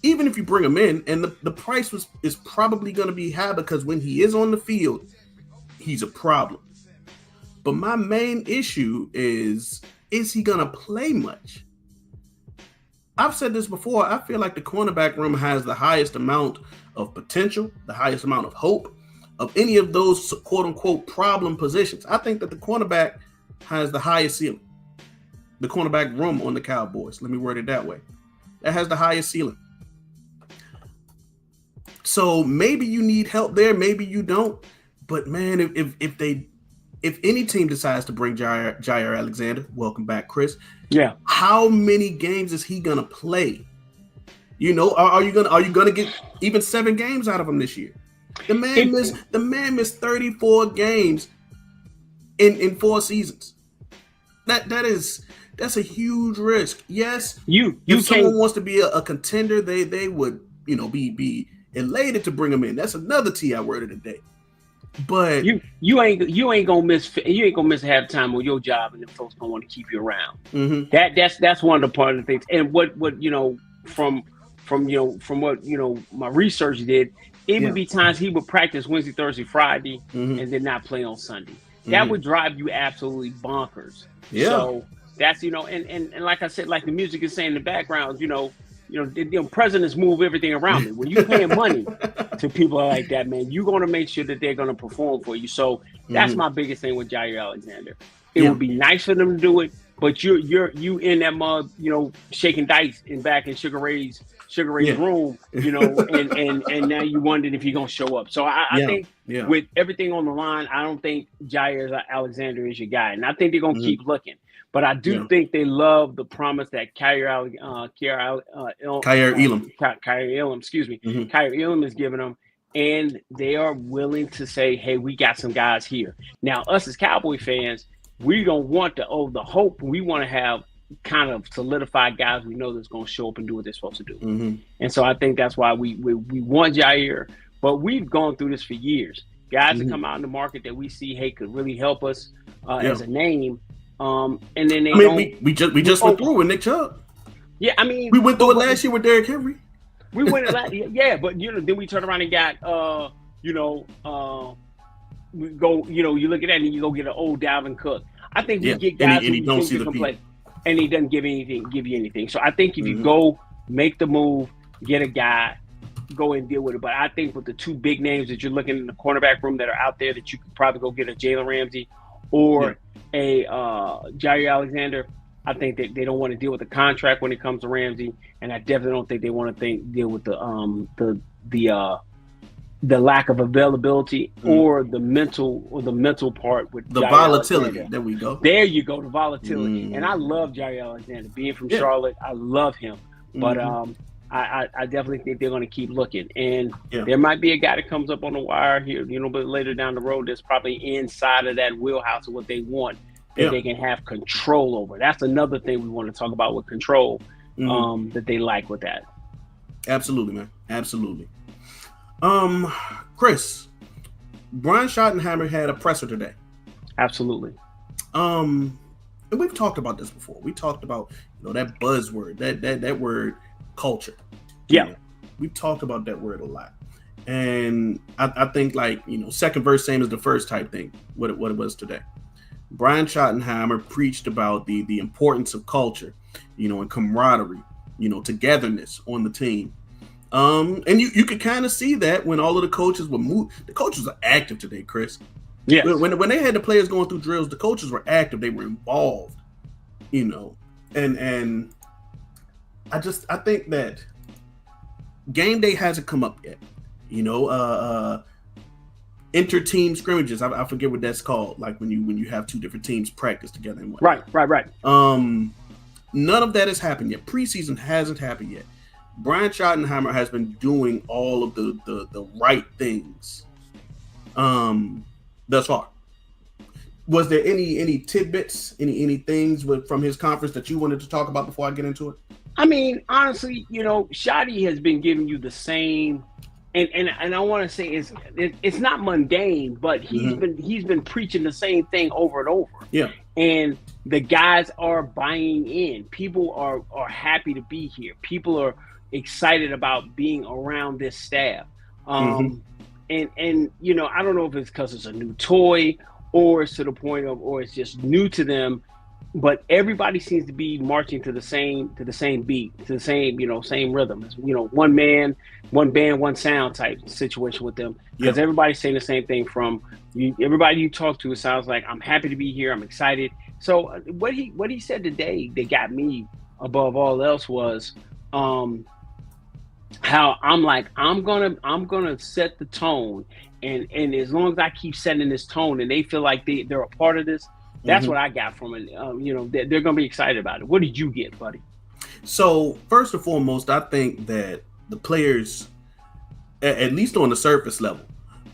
even if you bring him in, and the price is probably going to be high because when he is on the field, he's a problem. But my main issue is he going to play much? I've said this before. I feel like the cornerback room has the highest amount of potential, the highest amount of hope of any of those quote unquote problem positions. I think that the cornerback has the highest ceiling. The cornerback room on the Cowboys. Let me word it that way. That has the highest ceiling. So maybe you need help there, maybe you don't. But man, if any team decides to bring Jair Alexander, welcome back, Chris. Yeah. How many games is he gonna play? You know, are you gonna get even 7 games out of him this year? The man missed 34 games in 4 seasons. That's a huge risk. Yes, if someone wants to be a contender, they would, you know, be elated to bring him in. That's another TI word of the day. But you ain't gonna miss half time on your job, and then folks gonna want to keep you around. Mm-hmm. That's one of the part of the things. And what you know from what you know my research did, it would be times he would practice Wednesday, Thursday, Friday, and then not play on Sunday. That would drive you absolutely bonkers. Yeah. So that's and like I said, like the music is saying in the background, presidents move everything around it. When you paying money to people like that, man, you're going to make sure that they're going to perform for you. So that's my biggest thing with Jair Alexander. It would be nice for them to do it, but you in that mug, shaking dice back in Sugar Ray's room, and now you wondering if you're going to show up. So I think with everything on the line, I don't think Jair Alexander is your guy, and I think they're going to keep looking. But I do think they love the promise that Kyer Elam is giving them, and they are willing to say, "Hey, we got some guys here." Now, us as Cowboy fans, we don't want the hope. We want to have kind of solidified guys we know that's going to show up and do what they're supposed to do. And so I think that's why we want Jair. But we've gone through this for years. Guys that come out in the market that we see, hey, could really help us as a name. And then we just went through with Nick Chubb. Yeah, I mean we went through it last year with Derrick Henry. We went last year, but then we turn around and got we go, you look at that and you go get an old Dalvin Cook. I think we get guys and he don't see the play, and he doesn't give you anything. So I think if you go make the move, get a guy, go and deal with it. But I think with the 2 big names that you're looking in the cornerback room that are out there, that you could probably go get a Jalen Ramsey or a Jair Alexander, I think that they don't want to deal with the contract when it comes to Ramsey, and I definitely don't think they want to deal with the lack of availability or the mental part with the Jair volatility. Alexander. There we go. There you go, the volatility. And I love Jair Alexander. Being from Charlotte, I love him. But I definitely think they're going to keep looking. And there might be a guy that comes up on the wire here, but later down the road that's probably inside of that wheelhouse of what they want that they can have control over. That's another thing we want to talk about with control that they like with that. Absolutely, man. Absolutely. Chris, Brian Schottenheimer had a presser today. Absolutely. And we've talked about this before. We talked about that buzzword, that word culture. Yeah. We've talked about that word a lot. And I think second verse same as the first type thing, what it was today. Brian Schottenheimer preached about the importance of culture, and camaraderie, togetherness on the team. And you could kind of see that when all of the coaches were moved. The coaches are active today, Chris. Yeah. When they had the players going through drills, the coaches were active. They were involved, and I think that game day hasn't come up yet. Inter-team scrimmages. I forget what that's called. Like when you have 2 different teams practice together and whatnot. Right. None of that has happened yet. Preseason hasn't happened yet. Brian Schottenheimer has been doing all of the right things thus far. Was there any tidbits, any things from his conference that you wanted to talk about before I get into it? I mean, honestly, Shotty has been giving you the same, and I want to say it's not mundane, but he's been preaching the same thing over and over. Yeah. And the guys are buying in. People are happy to be here. People are excited about being around this staff. Mm-hmm. And you know, I don't know if it's because it's a new toy, or it's to the point of, or it's just new to them, but everybody seems to be marching to the same beat, to the same, you know, same rhythm. It's, you know, one man, one band, one sound type situation with them, because Yeah. everybody's saying the same thing from you. Everybody you talk to, it sounds like, I'm happy to be here, I'm excited. So what he said today that got me above all else was, how I'm like, I'm gonna set the tone, and as long as I keep setting this tone and they feel like they're a part of this, that's Mm-hmm. what I got from it. You know, they're gonna be excited about it. What did you get, buddy? So first and foremost, I think that the players, at least on the surface level,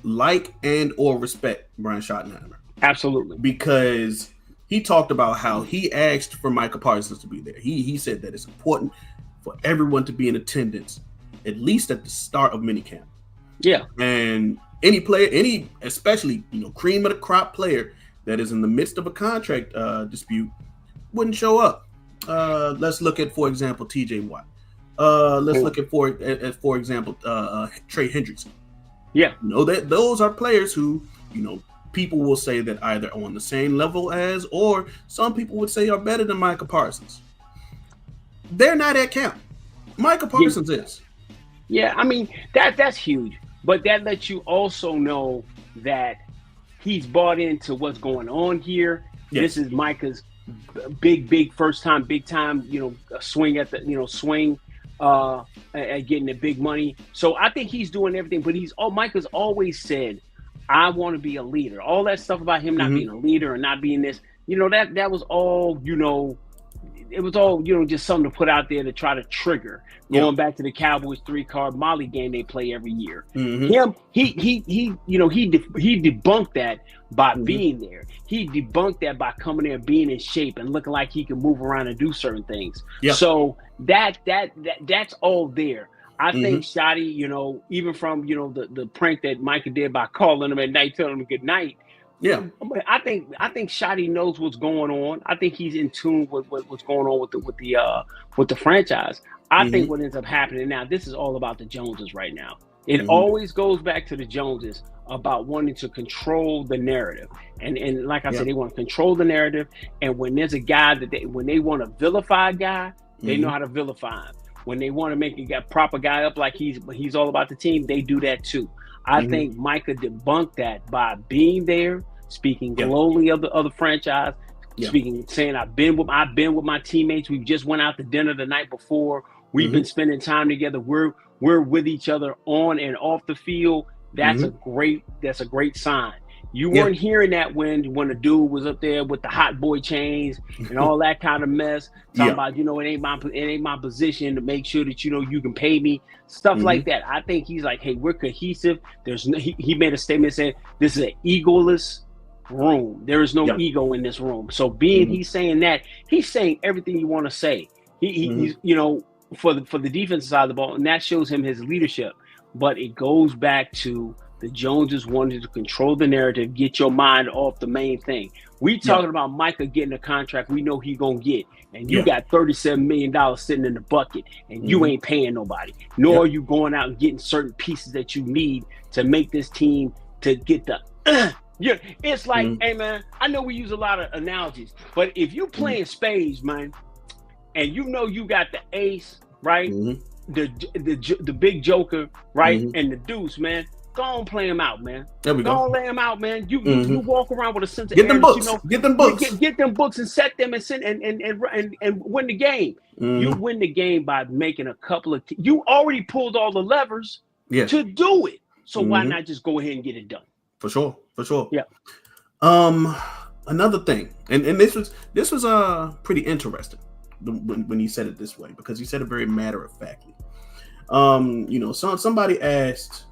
like and or respect Brian Schottenheimer, Absolutely. because he talked about how he asked for Micah Parsons to be there. He said that it's important for everyone to be in attendance, at least at the start of minicamp. Yeah. And any player, especially, you know, cream of the crop player that is in the midst of a contract dispute wouldn't show up. Let's look at, for example, TJ Watt. Let's look at for example, Trey Hendrickson. Yeah. You know, that those are players who, you know, people will say that either on the same level as, or some people would say are better than Micah Parsons. They're not at camp. Micah Parsons is. Yeah, I mean, that's huge. But that lets you also know that he's bought into what's going on here. Yes. This is Micah's big first time, big time, you know, swing at the, you know, swing at getting the big money. So I think he's doing everything, but Micah's always said, I want to be a leader. All that stuff about him not being a leader and not being this, you know, that was all, you know, it was all, you know, just something to put out there to try to trigger. Going back to the Cowboys 3-card Molly game they play every year. Him, he you know, he debunked that by being there. He debunked that by coming there, being in shape and looking like he can move around and do certain things. So that's all there. I think Shotty, you know, even from, you know, the prank that Micah did by calling him at night, telling him good night. Yeah, I think Shotty knows what's going on. I think he's in tune with what's going on with the franchise. I think what ends up happening now, this is all about the Joneses right now. It always goes back to the Joneses about wanting to control the narrative. And like I said, they want to control the narrative. And when there's a guy when they want to vilify a guy, they know how to vilify him. When they want to make a proper guy up like he's all about the team, they do that too. I think Micah debunked that by being there, speaking glowingly of the franchise, saying I've been with my teammates. We just went out to dinner the night before. We've been spending time together. We're with each other on and off the field. That's a great sign. You weren't hearing that when the dude was up there with the hot boy chains and all that kind of mess. Talking about, you know, it ain't my position to make sure that, you know, you can pay me, stuff like that. I think he's like, hey, we're cohesive. He made a statement saying this is an egoless room. There is no ego in this room. So he's saying that, he's saying everything you want to say. He's, you know, for the defensive side of the ball, and that shows him his leadership. But it goes back to the Joneses wanted to control the narrative, get your mind off the main thing. We talking about Micah getting a contract we know he gonna get, and you got $37 million sitting in the bucket, and you ain't paying nobody. Nor are you going out and getting certain pieces that you need to make this team to get the. It's like, hey man, I know we use a lot of analogies, but if you playing spades, man, and you know you got the ace, right, the big joker, right, and the deuce, man. Go on, play him out, man. There we go. Go on, lay him out, man. You walk around with a sense of get them books. You know, get them books. Get them books and set them and win the game. You win the game by making a couple of. You already pulled all the levers to do it. So why not just go ahead and get it done? For sure. Yeah. Another thing, and this was pretty interesting when he said it this way, because he said it very matter of factly. You know, somebody asked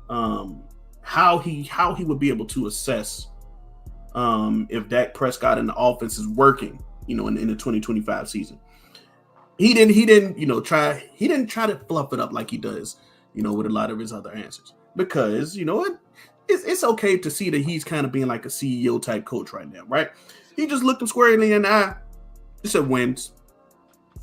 how he would be able to assess if Dak Prescott and the offense is working, you know, in the 2025 season. He didn't try to fluff it up like he does, you know, with a lot of his other answers, because, you know, it's okay to see that he's kind of being like a CEO type coach right now, right? He just looked him squarely in the eye. He said wins.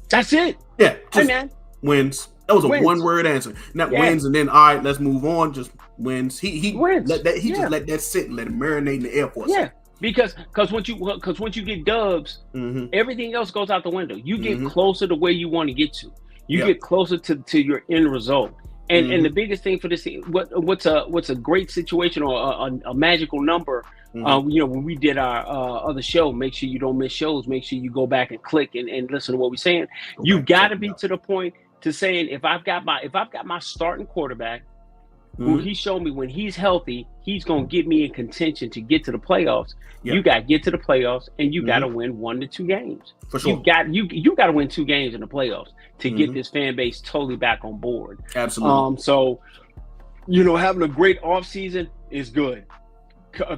That's it. Yeah, hey man, wins. That was a Wins. one-word answer. Not Yeah. wins, and then all right, let's move on. Just wins. He Wins. let that. He Yeah. just let that sit and let it marinate in the air for a Yeah. second. Because once you get dubs, Mm-hmm. everything else goes out the window. You get Mhm. closer to where you want to get to. You Yeah. get closer to your end result. And Mhm. the biggest thing for this, what's a great situation or a magical number. Mhm. When we did our other show, make sure you don't miss shows. Make sure you go back and click and listen to what we're saying. Go You back and check got to it be out. to the point to saying if I've got my starting quarterback, who Mhm. he showed me when he's healthy, he's gonna get me in contention to get to the playoffs. Yeah. You got to get to the playoffs, and you got to Mhm. win 1 to 2 games. For You sure. got to win 2 games in the playoffs to get Mhm. this fan base totally back on board. Absolutely. So having a great offseason is good.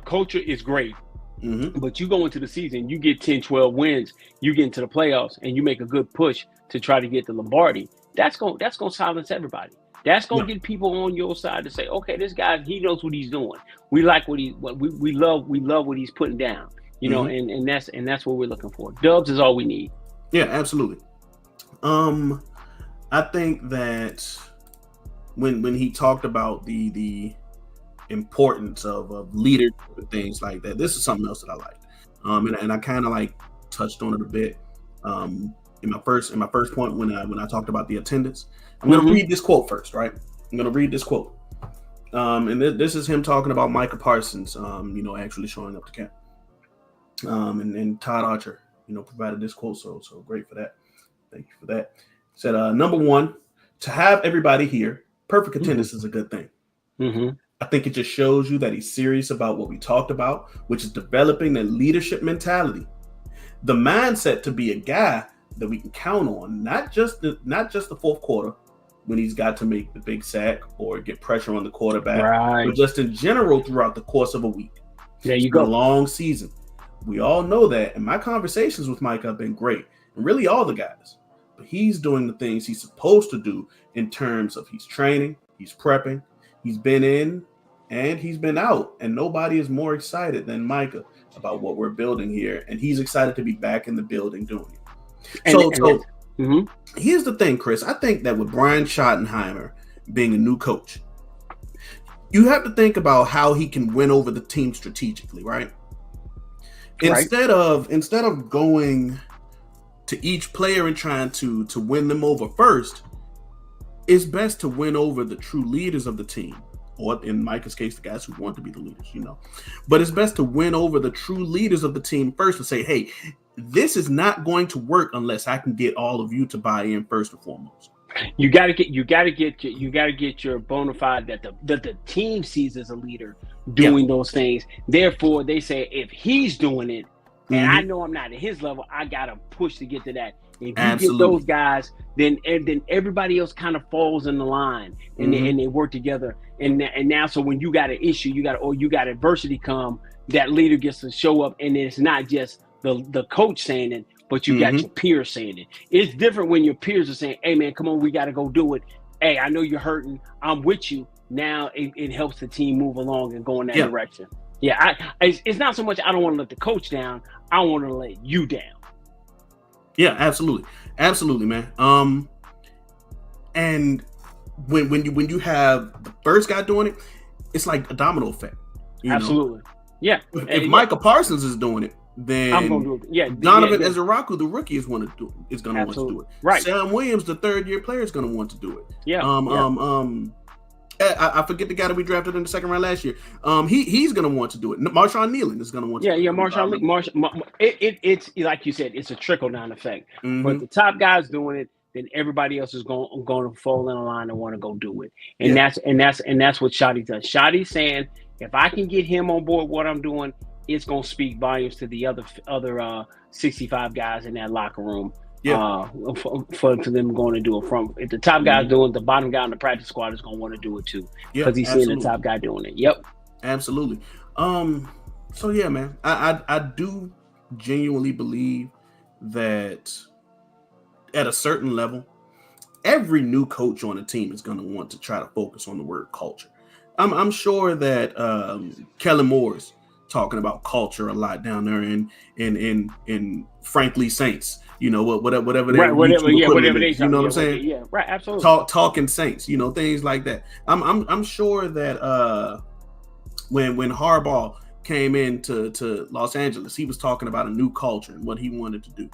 Culture is great. Mhm. But you go into the season, you get 10, 12 wins, you get into the playoffs, and you make a good push to try to get the Lombardi. That's gonna silence everybody. That's gonna Yeah. get people on your side to say, okay, this guy, he knows what he's doing. We like we love what he's putting down. Mhm. And that's what we're looking for. Dubs is all we need. Yeah, absolutely. I think that when he talked about the importance of leadership and things like that, this is something else that I like. And I kind of like touched on it a bit in my first point when I talked about the attendance. I'm gonna read this quote first, right? I'm gonna read this quote. And this is him talking about Micah Parsons, actually showing up to camp. And Todd Archer, provided this quote, so great for that. Thank you for that. Said, number one, to have everybody here, perfect attendance is a good thing. I think it just shows you that he's serious about what we talked about, which is developing the leadership mentality, the mindset to be a guy that we can count on, not just the fourth quarter when he's got to make the big sack or get pressure on the quarterback, Right. but just in general throughout the course of a week. There you It's been go. a long season. We all know that, and my conversations with Mike have been great, and really all the guys. But he's doing the things he's supposed to do in terms of he's training, he's prepping, he's been in, and he's been out. And nobody is more excited than Micah about what we're building here. And he's excited to be back in the building doing it. So here's the thing, Chris. I think that with Brian Schottenheimer being a new coach, you have to think about how he can win over the team strategically, right? Instead of going to each player and trying to win them over first, it's best to win over the true leaders of the team, or in Micah's case, the guys who want to be the leaders, But it's best to win over the true leaders of the team first and say, hey, this is not going to work unless I can get all of you to buy in first and foremost. You got to get your bona fide that the team sees as a leader doing those things. Therefore, they say if he's doing it, and I know I'm not at his level, I gotta push to get to that. If you get those guys, then everybody else kind of falls in the line, and they work together. And now, so when you got an issue, you got adversity come, that leader gets to show up, and it's not just the coach saying it, but you got your peers saying it. It's different when your peers are saying, hey man, come on, we got to go do it. Hey, I know you're hurting. I'm with you. Now it helps the team move along and go in that direction. Yeah, it's not so much I don't want to let the coach down. I want to let you down. Yeah, absolutely. Absolutely, man. And when you have the first guy doing it, it's like a domino effect. Absolutely. Yeah. If Micah Parsons is doing it, then I'm gonna do it. Yeah, Donovan Ezeraku, the rookie, is going to want to do it. Right. Sam Williams, the third-year player, is going to want to do it. Yeah. I forget the guy that we drafted in the second round last year. He's going to want to do it. Marshawn Nealon is going to want to do it. Yeah, Marshawn. It's like you said, it's a trickle-down effect. But the top guy's doing it, then everybody else is going to fall in line and want to go do it. And that's what Shotty does. Shotty's saying, if I can get him on board what I'm doing, it's going to speak volumes to the other 65 guys in that locker room. For them going to do it. From if the top guy's doing it, the bottom guy on the practice squad is going to want to do it too, because he's seeing the top guy doing it. Yep, absolutely. So yeah, man, I do genuinely believe that at a certain level, every new coach on a team is going to want to try to focus on the word culture. I'm sure that Kellen Moore's talking about culture a lot down there in frankly Saints. Whatever they Right, whatever, mutual yeah, equivalent whatever they is. You talk, know what yeah, I'm saying? yeah, right, absolutely. Talking Saints, things like that. I'm sure that when Harbaugh came into Los Angeles, he was talking about a new culture and what he wanted to do.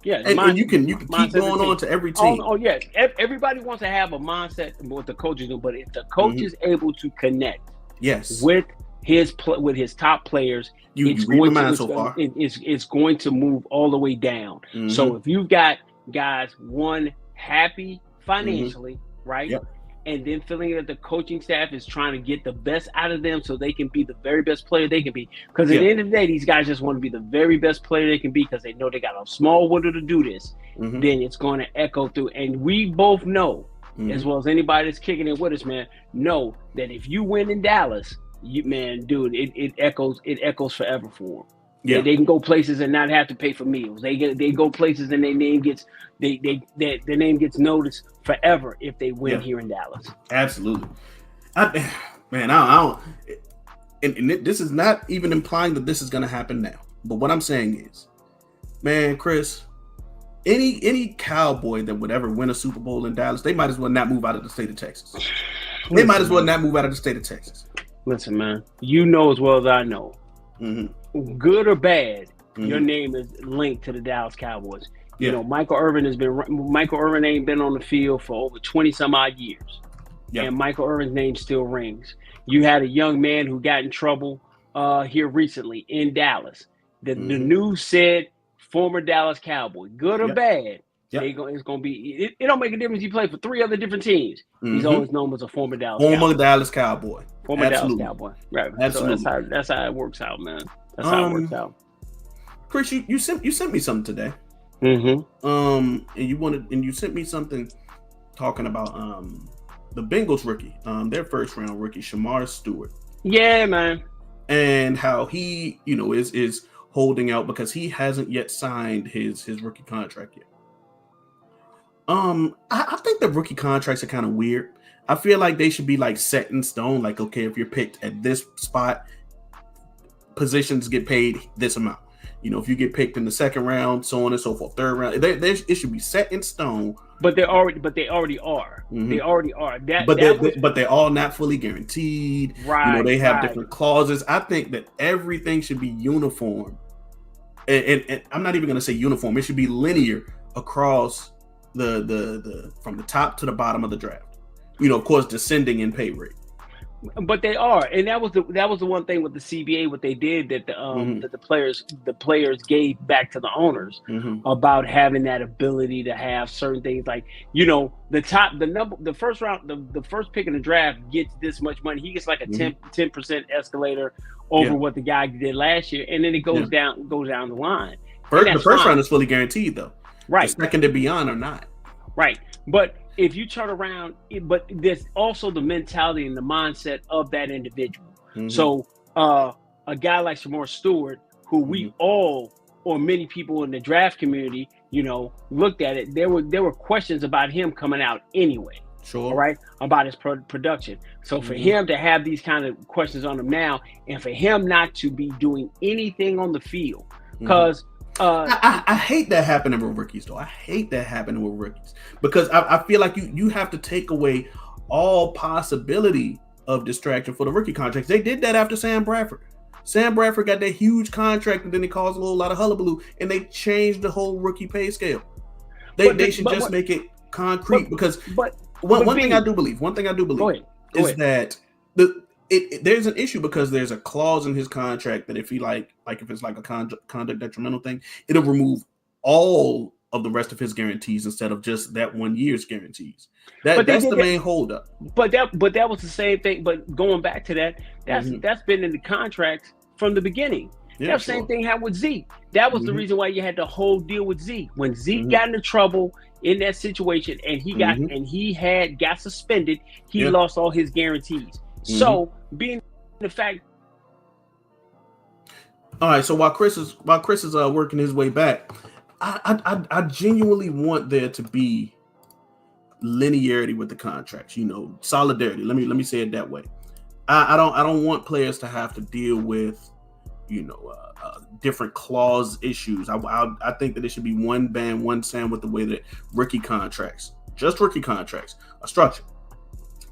Yeah, And you can keep going on to every team. Oh yeah, everybody wants to have a mindset what the coaches do, but if the coach is able to connect, yes, with his top players, it's going to move all the way down. Mm-hmm. So if you've got guys happy financially, right? Yep. And then feeling that the coaching staff is trying to get the best out of them so they can be the very best player they can be. Because at the end of the day, these guys just want to be the very best player they can be because they know they got a small window to do this. Mm-hmm. Then it's going to echo through. And we both know, as well as anybody that's kicking it with us, man, know that if you win in Dallas, it echoes forever for them. Yeah. They can go places and not have to pay for meals. They go places and their name gets noticed forever if they win here in Dallas. Absolutely. I don't. And this is not even implying that this is going to happen now. But what I'm saying is, man, Chris, any Cowboy that would ever win a Super Bowl in Dallas, they might as well not move out of the state of Texas. They might as well not move out of the state of Texas. Listen, man, you know as well as I know, good or bad, your name is linked to the Dallas Cowboys. Yeah. Michael Irvin ain't been on the field for over 20 some odd years. Yeah. And Michael Irvin's name still rings. You had a young man who got in trouble here recently in Dallas. The news said former Dallas Cowboy, good or bad. Yep. It's going to be. It don't make a difference. He played for 3 other different teams. He's always known as a former Dallas Cowboy. Former Dallas Cowboy. Right. Absolutely. So that's how it works out, man. That's how it works out. Chris, you sent me something today. Mm-hmm. And you sent me something talking about the Bengals rookie, their first round rookie, Shamar Stewart. Yeah, man. And how he, is holding out because he hasn't yet signed his rookie contract yet. I think the rookie contracts are kind of weird. I feel like they should be like set in stone. Like, okay, if you're picked at this spot, positions get paid this amount. If you get picked in the second round, so on and so forth, third round, it should be set in stone. But they already are. Mm-hmm. They already are. But they're all not fully guaranteed. Right. They have different clauses. I think that everything should be uniform. And I'm not even going to say uniform. It should be linear across the from the top to the bottom of the draft. Of course, descending in pay rate. But they are, and that was the one thing with the CBA. What they did that that the players gave back to the owners about having that ability to have certain things like the first pick in the draft gets this much money. He gets like a 10% escalator over what the guy did last year, and then it goes down the line. The first round is fully guaranteed though. Right. The second and beyond or not. Right. But if you turn around, but there's also the mentality and the mindset of that individual. So a guy like Shamar Stewart, who we all, or many people in the draft community, looked at it, there were questions about him coming out anyway. Sure. Right? About his production. So for him to have these kind of questions on him now, and for him not to be doing anything on the field, because I hate that happening with rookies, though. I hate that happening with rookies because I feel like you have to take away all possibility of distraction for the rookie contracts. They did that after Sam Bradford. Sam Bradford got that huge contract, and then it caused a whole lot of hullabaloo, and they changed the whole rookie pay scale. They should just make it concrete because one thing I do believe is that there's an issue because there's a clause in his contract that if he if it's like a conduct detrimental thing, it'll remove all of the rest of his guarantees instead of just that 1 year's guarantees. That's the main holdup. But that was the same thing. But going back to that, that's been in the contract from the beginning. Yeah, that same thing happened with Zeke. That was the reason why you had the whole deal with Zeke. When Zeke got into trouble in that situation and he got suspended, he lost all his guarantees. So being the fact. All right. So while Chris is working his way back, I genuinely want there to be linearity with the contracts. Solidarity. Let me say it that way. I don't want players to have to deal with different clause issues. I think that it should be one band, one sound with the way that rookie contracts are structured.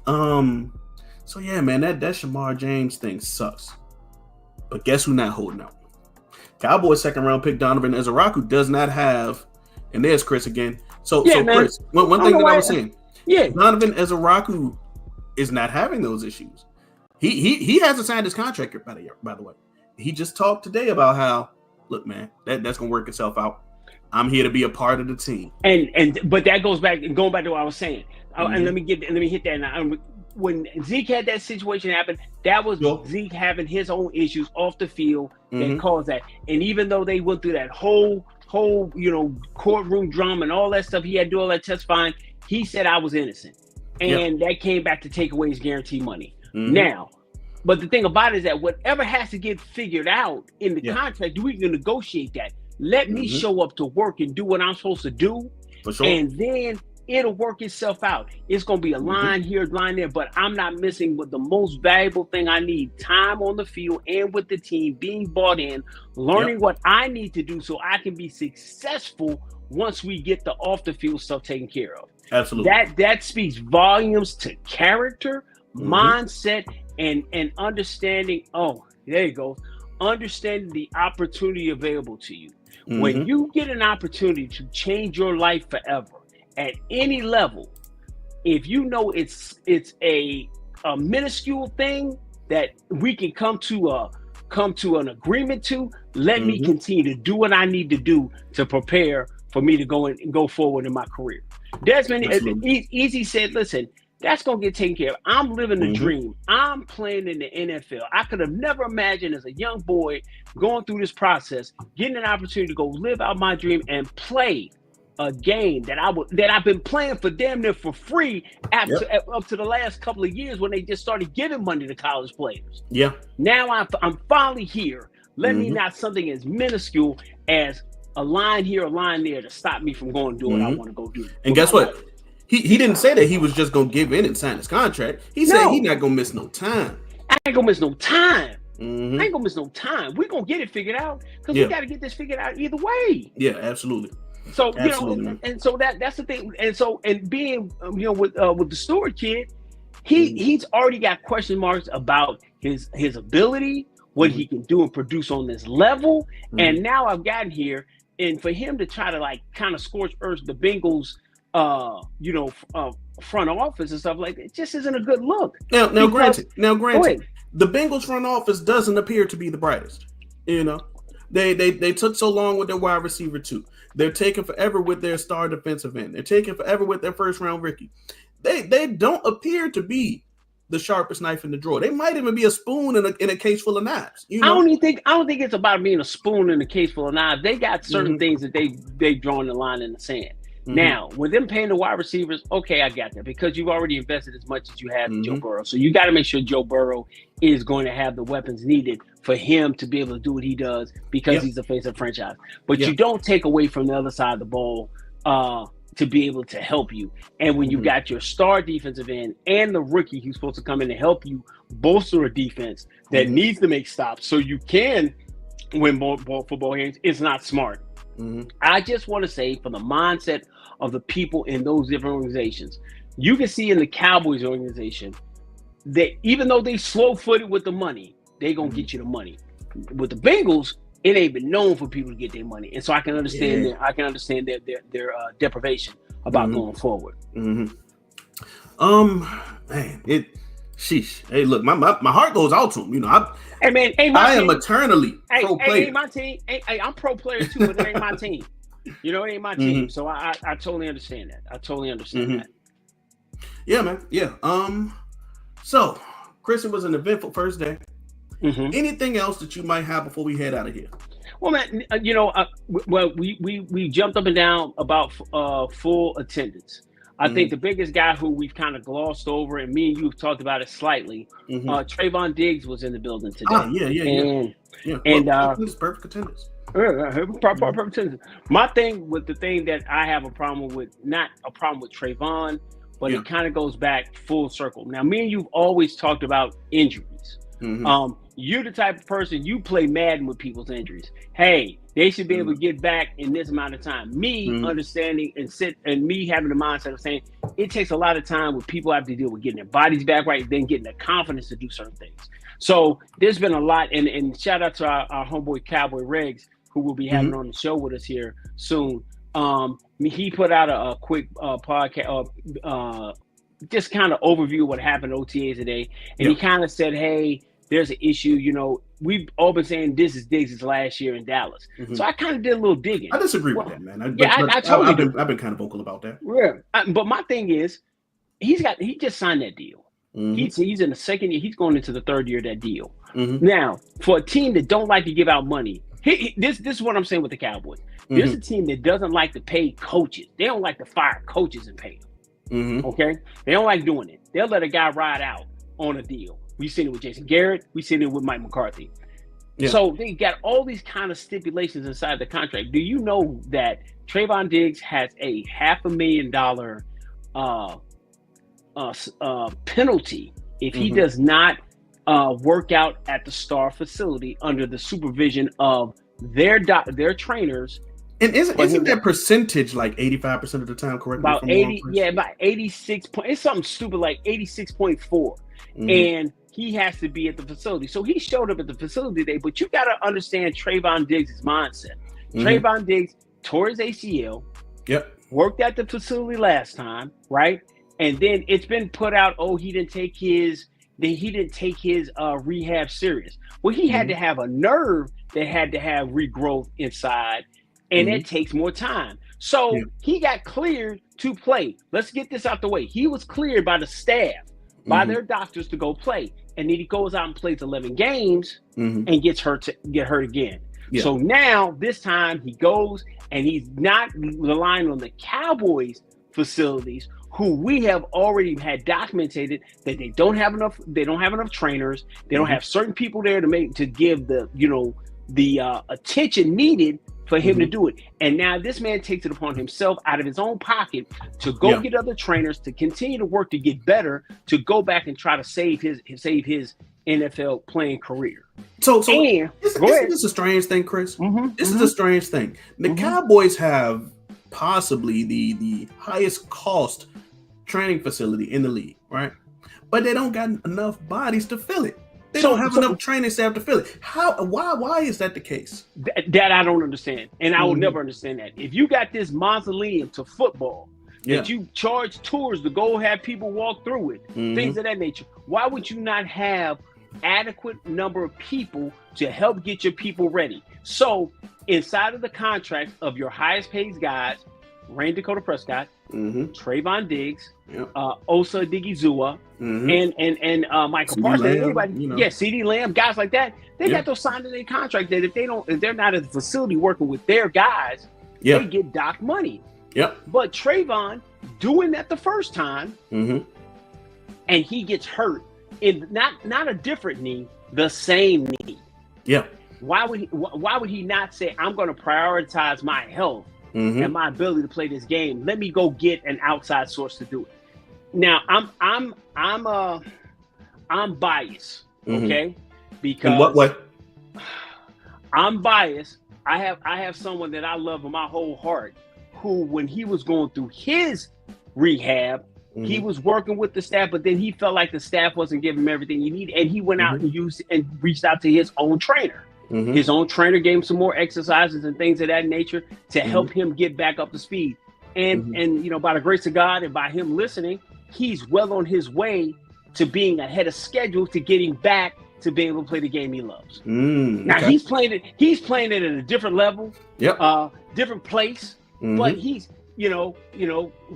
So yeah, man, that Shamar James thing sucks. But guess who not holding out? Cowboys second round pick Donovan Ezeraku does not have, and there's Chris again. So Chris, one thing that I was saying, Donovan Ezeraku is not having those issues. He hasn't signed his contract by the way. He just talked today about how, look, man, that's gonna work itself out. I'm here to be a part of the team. But that goes back to what I was saying. And let me hit that now. When Zeke had that situation happen, that was Zeke having his own issues off the field that caused that. And even though they went through that whole courtroom drama and all that stuff, he had to do all that testifying. He said I was innocent, and that came back to take away his guaranteed money. Now, but the thing about it is that whatever has to get figured out in the contract, we can negotiate that. Let me show up to work and do what I'm supposed to do, and then it'll work itself out. It's going to be a line here, line there, but I'm not missing what the most valuable thing I need: time on the field and with the team, being bought in, learning what I need to do so I can be successful once we get the off the field stuff taken care of. Absolutely. That speaks volumes to character, mindset, and understanding. Oh, there you go. Understanding the opportunity available to you. When you get an opportunity to change your life forever at any level, if you know it's a minuscule thing that we can come to an agreement to, let me continue to do what I need to do to prepare for me to go forward in my career. Desmond Easy said, listen, that's going to get taken care of. I'm living the dream. I'm playing in the NFL. I could have never imagined as a young boy going through this process, getting an opportunity to go live out my dream and play a game that I've been playing for damn near for free up to the last couple of years when they just started giving money to college players. Yeah. Now I'm finally here. Let me not something as minuscule as a line here, a line there to stop me from going to do what I want to go do. And guess what? He didn't say that he was just gonna give in and sign his contract. He said he's not gonna miss no time. I ain't gonna miss no time. I ain't gonna miss no time. We're gonna get it figured out because we got to get this figured out either way. Yeah, absolutely. So and so that's the thing. And being with the Stewart kid, he's already got question marks about his ability, what he can do and produce on this level. And now I've gotten here, and for him to try to kind of scorch earth the Bengals, front office and stuff like that, it just isn't a good look. Now, granted, the Bengals front office doesn't appear to be the brightest. They took so long with their wide receiver too. They're taking forever with their star defensive end. They're taking forever with their first round rookie. They don't appear to be the sharpest knife in the drawer. They might even be a spoon in a case full of knives. I don't think it's about being a spoon in a case full of knives. They got certain things that they've drawn the line in the sand. Now, with them paying the wide receivers, okay, I got that, because you've already invested as much as you have in Joe Burrow. So you got to make sure Joe Burrow is going to have the weapons needed for him to be able to do what he does, because he's the face of the franchise. But you don't take away from the other side of the ball to be able to help you. And when you got your star defensive end and the rookie who's supposed to come in to help you bolster a defense that needs to make stops so you can win football games, it's not smart. I just want to say, for the mindset of the people in those different organizations, you can see in the Cowboys organization that even though they slow-footed with the money, they gonna get you the money. With the Bengals, it ain't been known for people to get their money, and so I can understand their deprivation about going forward. Man, sheesh. Hey, look, my heart goes out to him. I am eternally pro player. Ain't my team. I'm pro player too, but it ain't my team. It ain't my team. So I totally understand that. That. Yeah, man. Yeah. So, Chris, it was an eventful first day. Anything else that you might have before we head out of here? Well, man, we jumped up and down about full attendance. I think the biggest guy who we've kind of glossed over, and me and you have talked about it slightly, Trayvon Diggs was in the building today. And perfect attendance. Proper attendance. My thing with the thing that I have a problem with, not a problem with Trayvon, but it kind of goes back full circle. Now, me and you've always talked about injuries. You're the type of person, you play Madden with people's injuries. Hey, they should be able to get back in this amount of time. Me understanding and me having the mindset of saying it takes a lot of time when people have to deal with getting their bodies back right, then getting the confidence to do certain things. So there's been a lot, and shout out to our homeboy Cowboy Regs, who will be having on the show with us here soon. He put out a quick podcast, just kind of overview of what happened at OTAs today, and he kind of said, "Hey, there's an issue. You know, we've all been saying this is Diggs' last year in Dallas." So I kind of did a little digging. I disagree with that, man. I've been kind of vocal about that. Yeah, but my thing is, he just signed that deal. He's in the second year. He's going into the third year of that deal. Now, for a team that don't like to give out money, this is what I'm saying with the Cowboys. There's a team that doesn't like to pay coaches. They don't like to fire coaches and pay them. Okay, they don't like doing it. They'll let a guy ride out on a deal. We've seen it with Jason Garrett. We've seen it with Mike McCarthy. Yeah. So they got all these kind of stipulations inside the contract. Do you know that Trayvon Diggs has a $500,000 penalty if he does not work out at the Star facility under the supervision of their trainers? And isn't that percentage like 85% of the time? Correct? About 80, about 86. It's something stupid like 86.4, and he has to be at the facility. So he showed up at the facility today. But you got to understand Trayvon Diggs' mindset. Trayvon Diggs tore his ACL. Yep. Worked at the facility last time, right? And then it's been put out. Oh, he didn't take his rehab serious. Well, he had to have a nerve that had to have regrowth inside. And it takes more time. So he got cleared to play. Let's get this out the way. He was cleared by the staff, by their doctors to go play. And then he goes out and plays 11 games and gets hurt again. Yeah. So now this time he goes and he's not relying on the Cowboys facilities, who we have already had documented that they don't have enough trainers. They don't have certain people there to give the attention needed for him to do it. And now this man takes it upon himself out of his own pocket to go get other trainers, to continue to work to get better, to go back and try to save his NFL playing career. So isn't this a strange thing, Chris? This is a strange thing. The Cowboys have possibly the highest cost training facility in the league, right? But they don't got enough bodies to fill it. They don't have enough training staff to fill it. Why is that the case? That I don't understand. And I will never understand that. If you got this mausoleum to football, that you charge tours to go have people walk through it, things of that nature, why would you not have adequate number of people to help get your people ready? So inside of the contracts of your highest paid guys, Rain Dakota Prescott, Trayvon Diggs, Osa Digizua, and Michael Parsons, anybody, CeeDee Lamb, guys like that, they got those signed in their contract that if they're not at the facility working with their guys, they get docked money. But Trayvon doing that the first time, and he gets hurt in not a different knee, the same knee. Why would he not say, I'm going to prioritize my health and my ability to play this game? Let me go get an outside source to do it. Now I'm biased, okay? Because in what way? I'm biased. I have someone that I love with my whole heart, who, when he was going through his rehab, he was working with the staff, but then he felt like the staff wasn't giving him everything he needed, and he went out and reached out to his own trainer. His own trainer gave him some more exercises and things of that nature to help him get back up to speed. And by the grace of God and by him listening, he's well on his way to being ahead of schedule to getting back to being able to play the game he loves. Now he's playing it at a different level, different place, but he's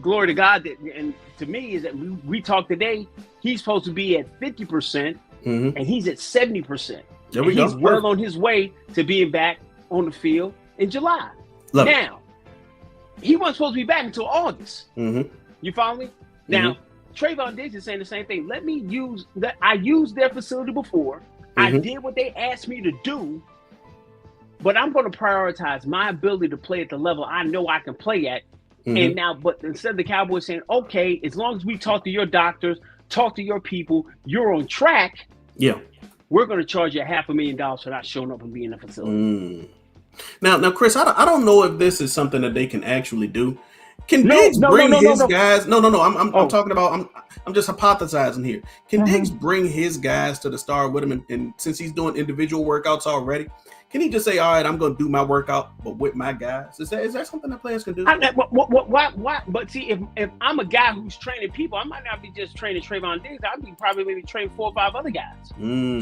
glory to God that, and to me, is that we talked today, he's supposed to be at 50% and he's at 70%. He's well on his way to being back on the field in July. He wasn't supposed to be back until August. You follow me? Now, Trayvon Diggs is saying the same thing. Let me use that. I used their facility before. I did what they asked me to do, but I'm going to prioritize my ability to play at the level I know I can play at. And now, but instead of the Cowboys saying, okay, as long as we talk to your doctors, talk to your people, you're on track. we're going to charge you $500,000 for not showing up and being in the facility. Now, Chris, I don't know if this is something that they can actually do. Can Diggs No, bring his no. guys? No. I'm talking about. I'm just hypothesizing here. Can Diggs bring his guys to the Star with him? And since he's doing individual workouts already, can he just say, "All right, I'm going to do my workout, but with my guys"? Is that something that players can do? Why? But see, if I'm a guy who's training people, I might not be just training Trayvon Diggs. I'd be probably maybe training 4 or 5 other guys.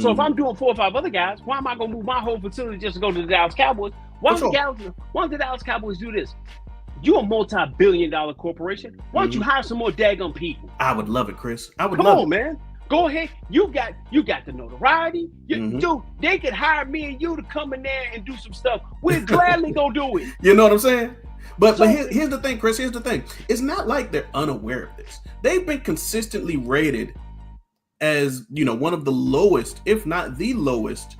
So if I'm doing 4 or 5 other guys, why am I going to move my whole facility just to go to the Dallas Cowboys? Why don't the Dallas Cowboys do this? You're a multi-billion-dollar corporation. Why don't you hire some more daggum people? I would love it, Chris. I would Come love on, it. man. Go ahead. You got the notoriety. Dude, they could hire me and you to come in there and do some stuff. We're gladly gonna do it. You know what I'm saying? But here's the thing, Chris. Here's the thing. It's not like they're unaware of this. They've been consistently rated as, one of the lowest, if not the lowest,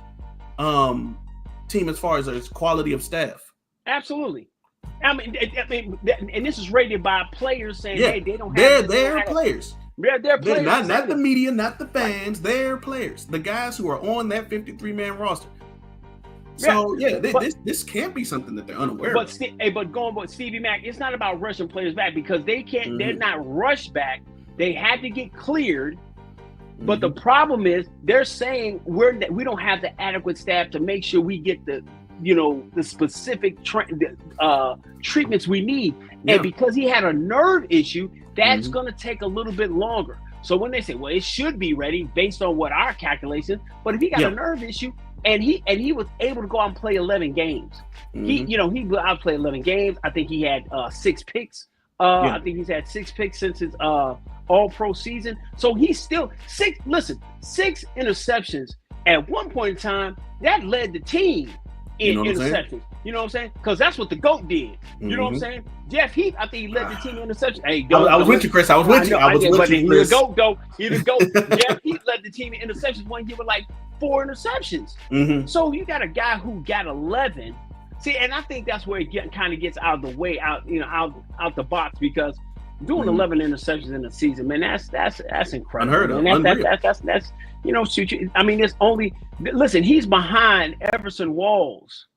team as far as quality of staff. Absolutely. I mean, and this is rated by players saying, "Hey, they don't have." They're players. They're players. Not the media, not the fans. They're players. The guys who are on that 53-man roster. So this can't be something that they're unaware of. But going with Stevie Mack, it's not about rushing players back because they can't. They're not rushed back. They had to get cleared. But the problem is they're saying we don't have the adequate staff to make sure we get the specific treatments we need. And because he had a nerve issue, that's going to take a little bit longer. So when they say, well, it should be ready based on what our calculations, but if he got a nerve issue and he was able to go out and play 11 games, he went out and play 11 games. I think he had 6 picks. I think he's had 6 picks since his all-pro season. So he's still 6 interceptions at one point in time that led the team in interceptions. You know what I'm saying? Because that's what the GOAT did. You know what I'm saying? Jeff Heath, I think he led the team in interceptions. Hey, I was with you, Chris. I was with you. He's the GOAT, though. He's the GOAT. Jeff Heath led the team in interceptions one year with like 4 interceptions. So you got a guy who got 11. See, and I think that's where it kind of gets out of the way, out the box, because doing 11 interceptions in a season, man, that's incredible. Unheard of. That's I mean, it's only he's behind Everson Walls.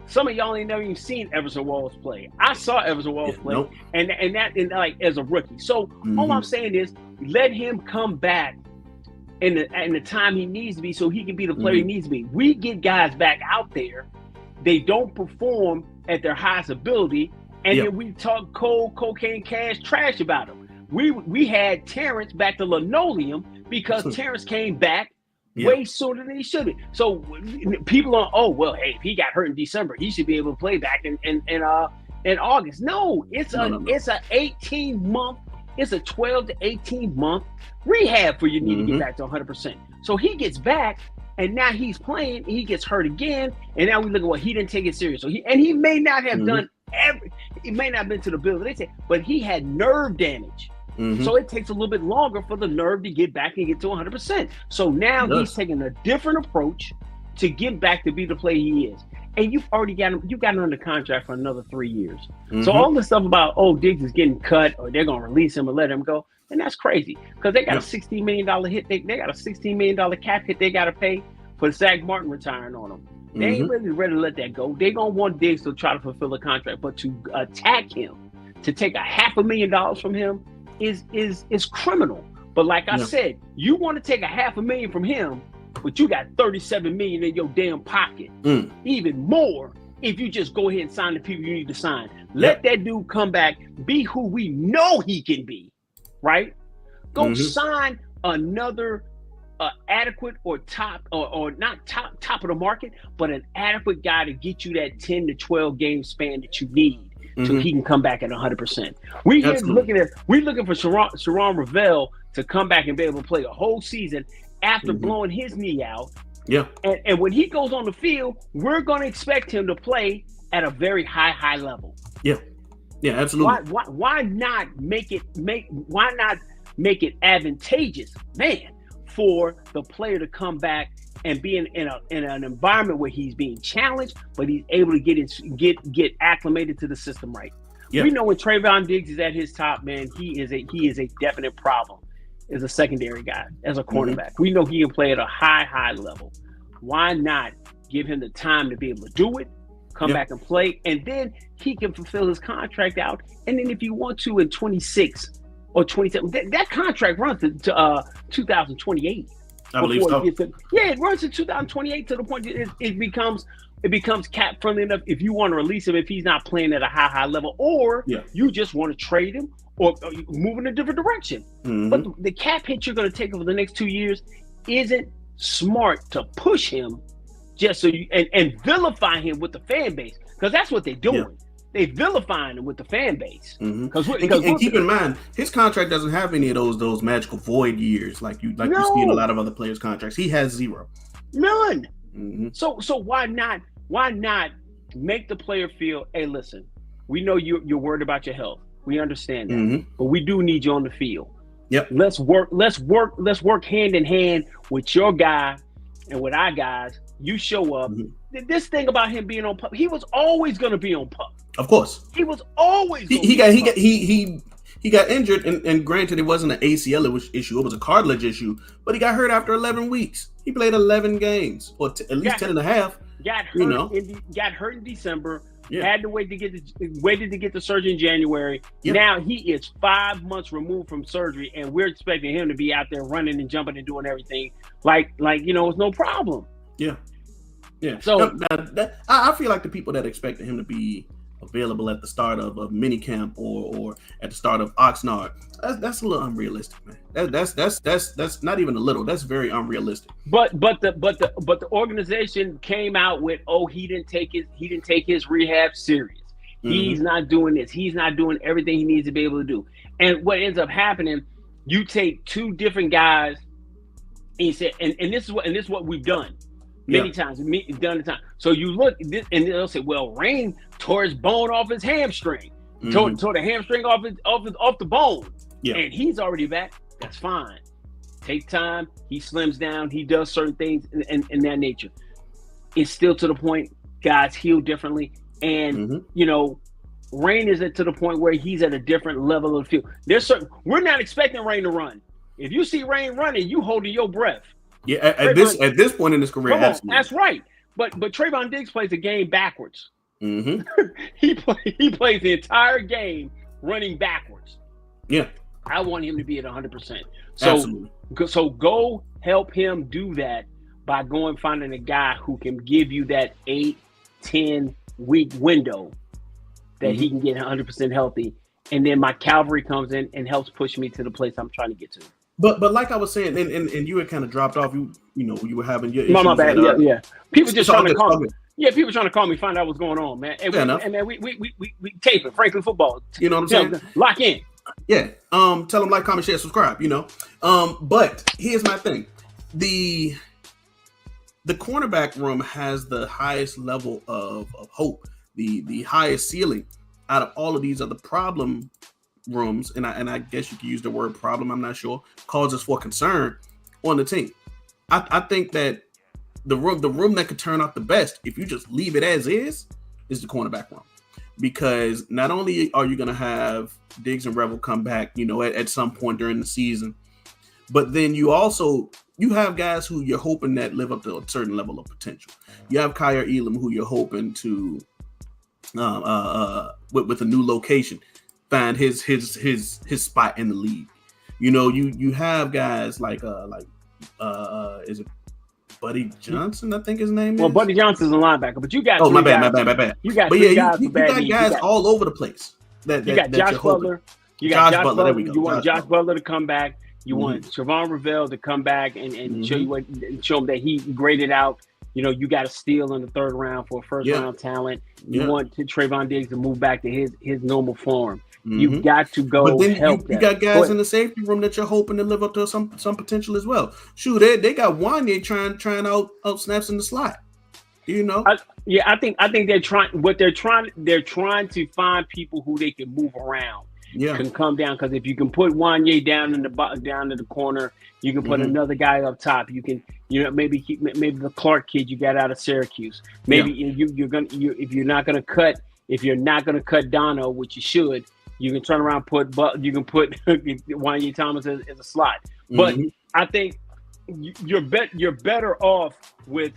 Some of y'all ain't never even seen Everson Walls play. I saw Everson Walls play, and as a rookie. So all I'm saying is let him come back in the time he needs to be, so he can be the player he needs to be. We get guys back out there, they don't perform at their highest ability, and then we talk cocaine, cash, trash about them. We had Terrence back to linoleum because Terrence came back way sooner than he should have. So people are, if he got hurt in December, he should be able to play back in August. No, it's a 18-month, it's a 12 to 18-month rehab for you need to get back to 100%. So he gets back, and now he's playing, he gets hurt again, and now we look at what he didn't take it serious. So he may not have done it may not have been to the ability, but he had nerve damage. So it takes a little bit longer for the nerve to get back and get to 100%. So now he's taking a different approach to get back to be the player he is. And you've already got him under contract for another 3 years. So all this stuff about, Diggs is getting cut or they're going to release him or let him go, and that's crazy because they got a $16 million hit. They got a $16 million cap hit they got to pay for Zach Martin retiring on them. They ain't really ready to let that go. They're going to want Diggs to try to fulfill the contract, but to attack him, to take $500,000 from him is criminal. But like I said, you want to take $500,000 from him, but you got $37 million in your damn pocket. Even more if you just go ahead and sign the people you need to sign. Let that dude come back, be who we know he can be, right? Go sign another adequate or top or not top of the market, but an adequate guy to get you that 10 to 12 game span that you need. So he can come back at 100%. We're looking for Sharon Ravel to come back and be able to play a whole season after blowing his knee out. And when he goes on the field, we're going to expect him to play at a very high level. Yeah, absolutely. Why not make it advantageous, man, for the player to come back and be in an environment where he's being challenged, but he's able to get acclimated to the system right. We know when Trayvon Diggs is at his top, man, he is a definite problem. is a secondary guy as a cornerback. We know he can play at a high level. Why not give him the time to be able to do it, come back and play, and then he can fulfill his contract out. And then if you want to in 26 or 27, that contract runs to 2028. I believe so. It runs to 2028 to the point it becomes cap friendly enough if you want to release him if he's not playing at a high level, or you just want to trade him or move in a different direction. But the cap hit you're going to take over the next 2 years isn't smart to push him just so you and vilify him with the fan base, because that's what they're doing. They vilifying him with the fan base. And keep in mind, his contract doesn't have any of those magical void years like you see in a lot of other players' contracts. He has zero, none. So why not make the player feel, hey, listen, we know you're worried about your health. We understand that, but we do need you on the field. Let's work hand in hand with your guy and with our guys. You show up. This thing about him being on pup, he was always going to be on pup. Of course, he was always. He got injured, and granted, it wasn't an ACL issue; it was a cartilage issue. But he got hurt after 11 weeks. He played 11 games, or at least 10 and a half. Got hurt in December. Had to waited to get the surgery in January. Now he is 5 months removed from surgery, and we're expecting him to be out there running and jumping and doing everything like it's no problem. So I feel like the people that expected him to be available at the start of minicamp or at the start of Oxnard, that's a little unrealistic, man. That's not even a little. That's very unrealistic. But the organization came out with, he didn't take his rehab serious. He's not doing this. He's not doing everything he needs to be able to do. And what ends up happening, you take two different guys, and you say, and this is what we've done. Many times, done the time. So you look this, and they'll say, "Well, Rain tore his bone off his hamstring, tore the hamstring off the bone, and he's already back. That's fine. Take time. He slims down. He does certain things in that nature. It's still to the point. Guys heal differently, and Rain is to the point where he's at a different level of the field. We're not expecting Rain to run. If you see Rain running, you holding your breath." Yeah, at this point in his career, absolutely. That's right. But Trayvon Diggs plays the game backwards. He plays the entire game running backwards. Yeah, I want him to be at 100%. So go help him do that by going finding a guy who can give you that 8-10 week window that he can get 100% healthy, and then my cavalry comes in and helps push me to the place I'm trying to get to. But like I was saying, and you had kind of dropped off. You were having your issues. My bad. People just trying to call me. Yeah, people trying to call me, find out what's going on, man. And man, we taping Franklin football. You know what I'm saying? Lock in. Yeah. Tell them like, comment, share, subscribe. But here's my thing: the cornerback room has the highest level of hope, the highest ceiling out of all of these other problem rooms, and I guess you could use the word problem, I'm not sure, causes for concern on the team. I think that the room that could turn out the best, if you just leave it as is the cornerback room. Because not only are you going to have Diggs and Revel come back, at some point during the season, but then you have guys who you're hoping that live up to a certain level of potential. You have Kyer Elam, who you're hoping to, with a new location, find his spot in the league. You have guys like is it Buddy Johnson? I think his name is. Well, Buddy Johnson's a linebacker, but you got my bad. You got you got guys all over the place. You got Josh Butler. You got Josh Butler. There we go. You want Josh Butler to come back. You want Trevon Revelle to come back and show him that he graded out. You got a steal in the third round for a first round talent. You want Trayvon Diggs to move back to his normal form. You've got to go. But then help you got guys in the safety room that you're hoping to live up to some potential as well. Shoot, they got Wanye trying out snaps in the slot. I think they're trying. What they're trying to find people who they can move around. Can come down, because if you can put Wanye down in the corner, you can put another guy up top. You can, maybe the Clark kid you got out of Syracuse. Maybe if you're not gonna cut Dono, which you should, you can turn around you can put Wanye Thomas as a slot. But I think you're better off with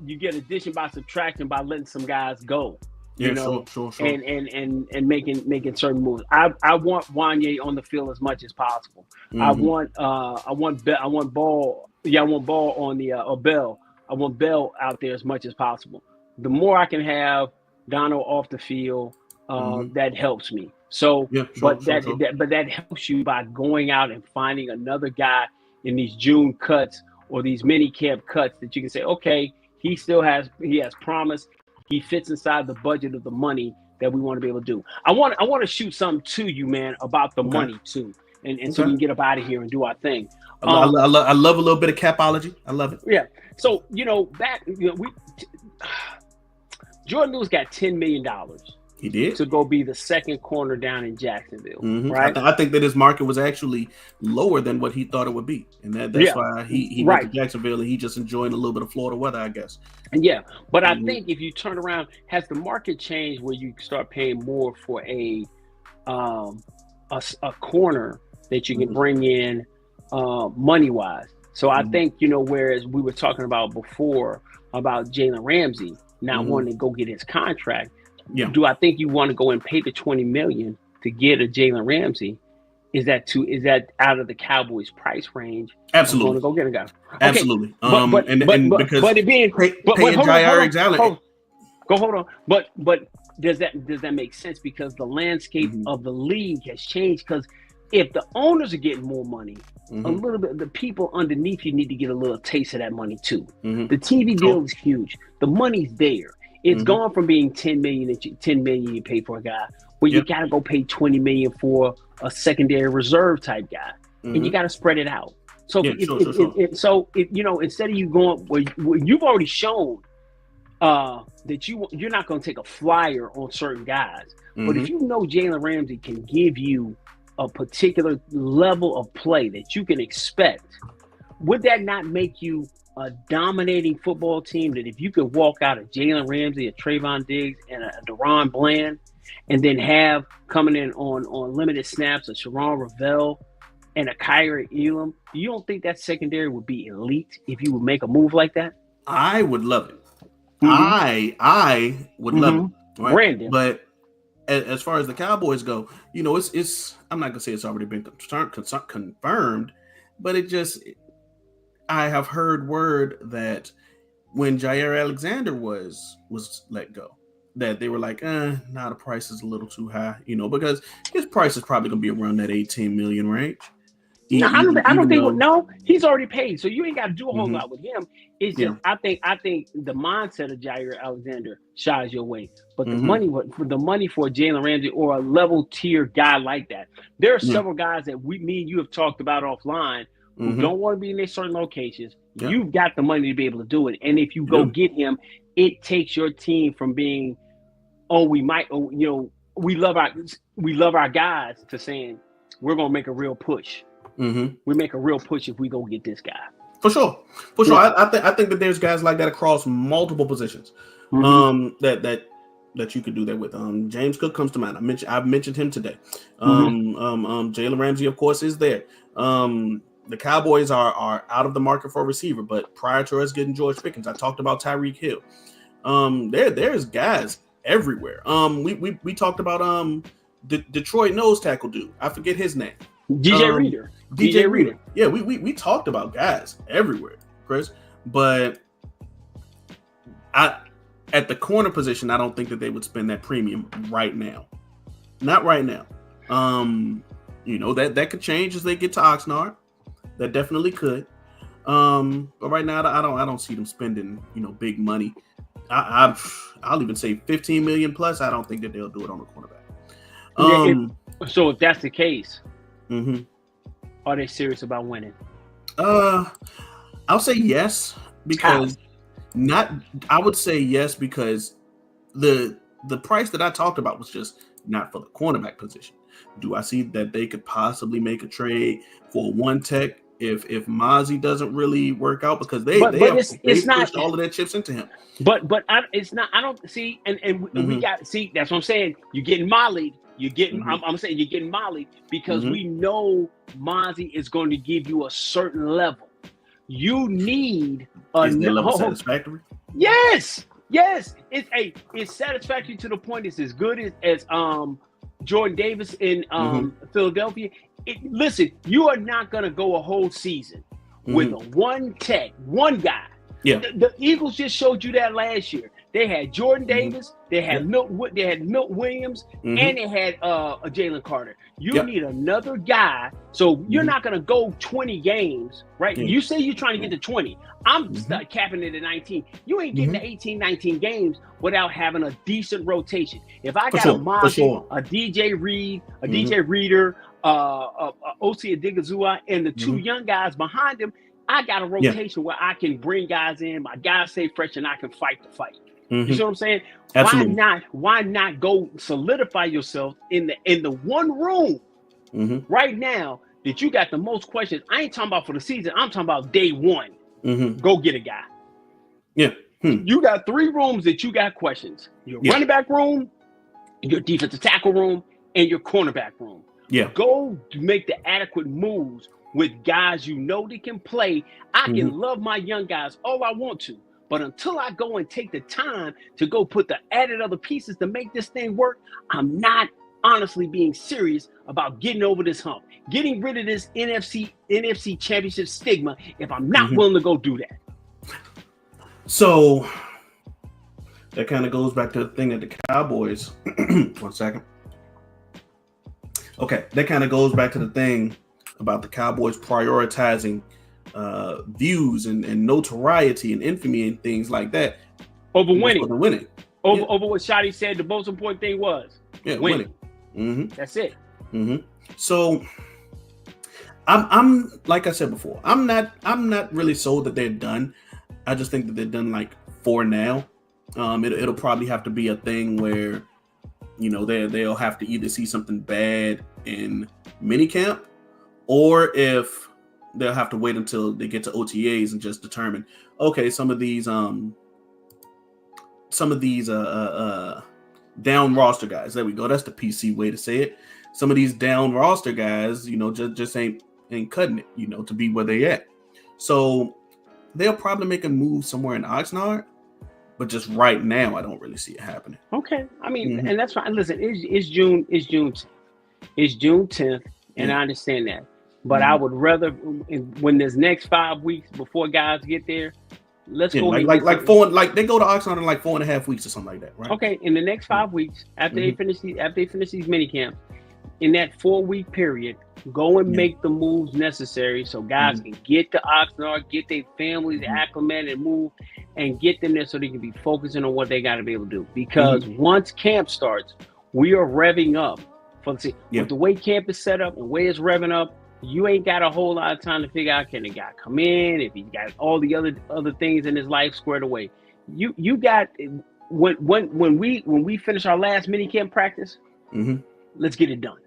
you get addition by subtraction by letting some guys go. You know, sure. And making certain moves. I want Wanye on the field as much as possible. I want Ball. Yeah, I want Ball on the or Bell. I want Bell out there as much as possible. The more I can have Dono off the field, that helps me. So, but that helps you by going out and finding another guy in these June cuts or these mini camp cuts that you can say, okay, he has promise. He fits inside the budget of the money that we want to be able to do. I want to shoot something to you, man, about the money too, and so we can get up out of here and do our thing. I love a little bit of capology. I love it. Yeah. So Jordan Lewis got $10 million. He did to go be the second corner down in Jacksonville, right? I think that his market was actually lower than what he thought it would be, and that's why he went to Jacksonville and he just enjoying a little bit of Florida weather, I guess. Yeah, but I think if you turn around, has the market changed where you start paying more for a corner that you can bring in money wise? So I think whereas we were talking about before about Jalen Ramsey not wanting to go get his contract. Yeah. Do I think you want to go and pay the $20 million to get a Jalen Ramsey? Is that out of the Cowboys' price range? Absolutely. To go get a guy. Okay. Absolutely. But does that make sense? Because the landscape of the league has changed. Because if the owners are getting more money, a little bit, the people underneath you need to get a little taste of that money too. The TV deal is huge. The money's there. It's gone from being $10 million you pay for a guy, where you got to go pay $20 million for a secondary reserve type guy, and you got to spread it out. So, instead of you going where you've already shown that you're not going to take a flyer on certain guys, but if you know Jalen Ramsey can give you a particular level of play that you can expect, would that not make you a dominating football team? That if you could walk out a Jalen Ramsey, a Trayvon Diggs, and a Deron Bland, and then have coming in on limited snaps a Sharon Ravel and a Kyrie Elam, you don't think that secondary would be elite if you would make a move like that? I would love it. I would love it. Right? Brandon. But as far as the Cowboys go, it's I'm not gonna say it's already been confirmed, but I have heard word that when Jair Alexander was let go, that they were like, the price is a little too high, because his price is probably going to be around that 18 million range. I don't think he's already paid, so you ain't got to do a whole lot with him. It's just I think the mindset of Jair Alexander shies your way, but the money for Jalen Ramsey or a level tier guy like that, there are several guys that me and you have talked about offline who don't want to be in their certain locations. Yeah. You've got the money to be able to do it. And if you go get him, it takes your team from being, we love our guys, to saying we're going to make a real push. We make a real push if we go get this guy. For sure. Yeah. I think that there's guys like that across multiple positions that you could do that with. James Cook comes to mind. I've mentioned him today. Jalen Ramsey, of course, is there. The Cowboys are out of the market for a receiver, but prior to us getting George Pickens, I talked about Tyreek Hill. There's guys everywhere. We talked about Detroit nose tackle dude. I forget his name. DJ Reader. DJ Reader. Yeah, we talked about guys everywhere, Chris. But at the corner position, I don't think that they would spend that premium right now. Not right now. That could change as they get to Oxnard. That definitely could. But right now, I don't see them spending, big money. I'll even say 15 million plus. I don't think that they'll do it on the cornerback. So if that's the case, are they serious about winning? I'll say yes, because I would say yes because the price that I talked about was just not for the cornerback position. Do I see that they could possibly make a trade for one tech if Mozzie doesn't really work out, because they pushed all of their chips into him. But it's not. I don't see, and we got see. That's what I'm saying. You're getting mollied You're getting. I'm saying you're getting Molly because we know Mozzie is going to give you a certain level. You need is their level satisfactory? Yes. It's satisfactory to the point it's as good as Jordan Davis in Philadelphia. Listen, you are not going to go a whole season with one guy. Yeah. The Eagles just showed you that last year. They had Jordan Davis, they had Milt Williams, and they had Jalen Carter. You need another guy. So you're not going to go 20 games, right? You say you're trying to get to 20. I'm capping it at 19. You ain't getting to 18, 19 games without having a decent rotation. If I got a Mozzie, a DJ Reed, a DJ Reader, Osi Adigazua, and the two young guys behind him, I got a rotation where I can bring guys in, my guys stay fresh, and I can fight the fight. You see what I'm saying? Absolutely. Why not go solidify yourself in the one room right now that you got the most questions? I ain't talking about for the season. I'm talking about day one. Go get a guy. Yeah. You got 3 rooms that you got questions. Your running back room, your defensive tackle room, and your cornerback room. Yeah. Go make the adequate moves with guys you know that can play. I can love my young guys all I want to. But until I go and take the time to go put the added other pieces to make this thing work, I'm not honestly being serious about getting over this hump, getting rid of this NFC championship stigma if I'm not willing to go do that. So that kind of goes back to the thing that the Cowboys, 1 second. Okay. That kind of goes back to the thing about the Cowboys prioritizing views and notoriety and infamy and things like that over winning. Over what Shotty said, the most important thing was winning. That's it. So I'm like I said before, I'm not really sold that they're done. I just think that they're done like for now. It'll probably have to be a thing where they'll have to either see something bad in minicamp, or if they'll have to wait until they get to OTAs and just determine, okay, some of these down roster guys. There we go. That's the PC way to say it. Some of these down roster guys, just ain't cutting it, to be where they at. So they'll probably make a move somewhere in Oxnard, but just right now, I don't really see it happening. Okay, I mean, and that's fine. Listen, it's June 10th. It's June 10th, and I understand that. But I would rather, when there's next 5 weeks before guys get there, let's go like they go to Oxnard in like 4.5 weeks or something like that, right? Okay, in the next 5 weeks after they finish these mini camps, in that 4-week period, go and make the moves necessary so guys can get to Oxnard, get their families acclimated and move, and get them there so they can be focusing on what they got to be able to do. Because once camp starts, we are revving up for the season. With the way camp is set up and the way it's revving up, you ain't got a whole lot of time to figure out, can the guy come in, if he's got all the other things in his life squared away. You got when we finish our last mini camp practice, let's get it done.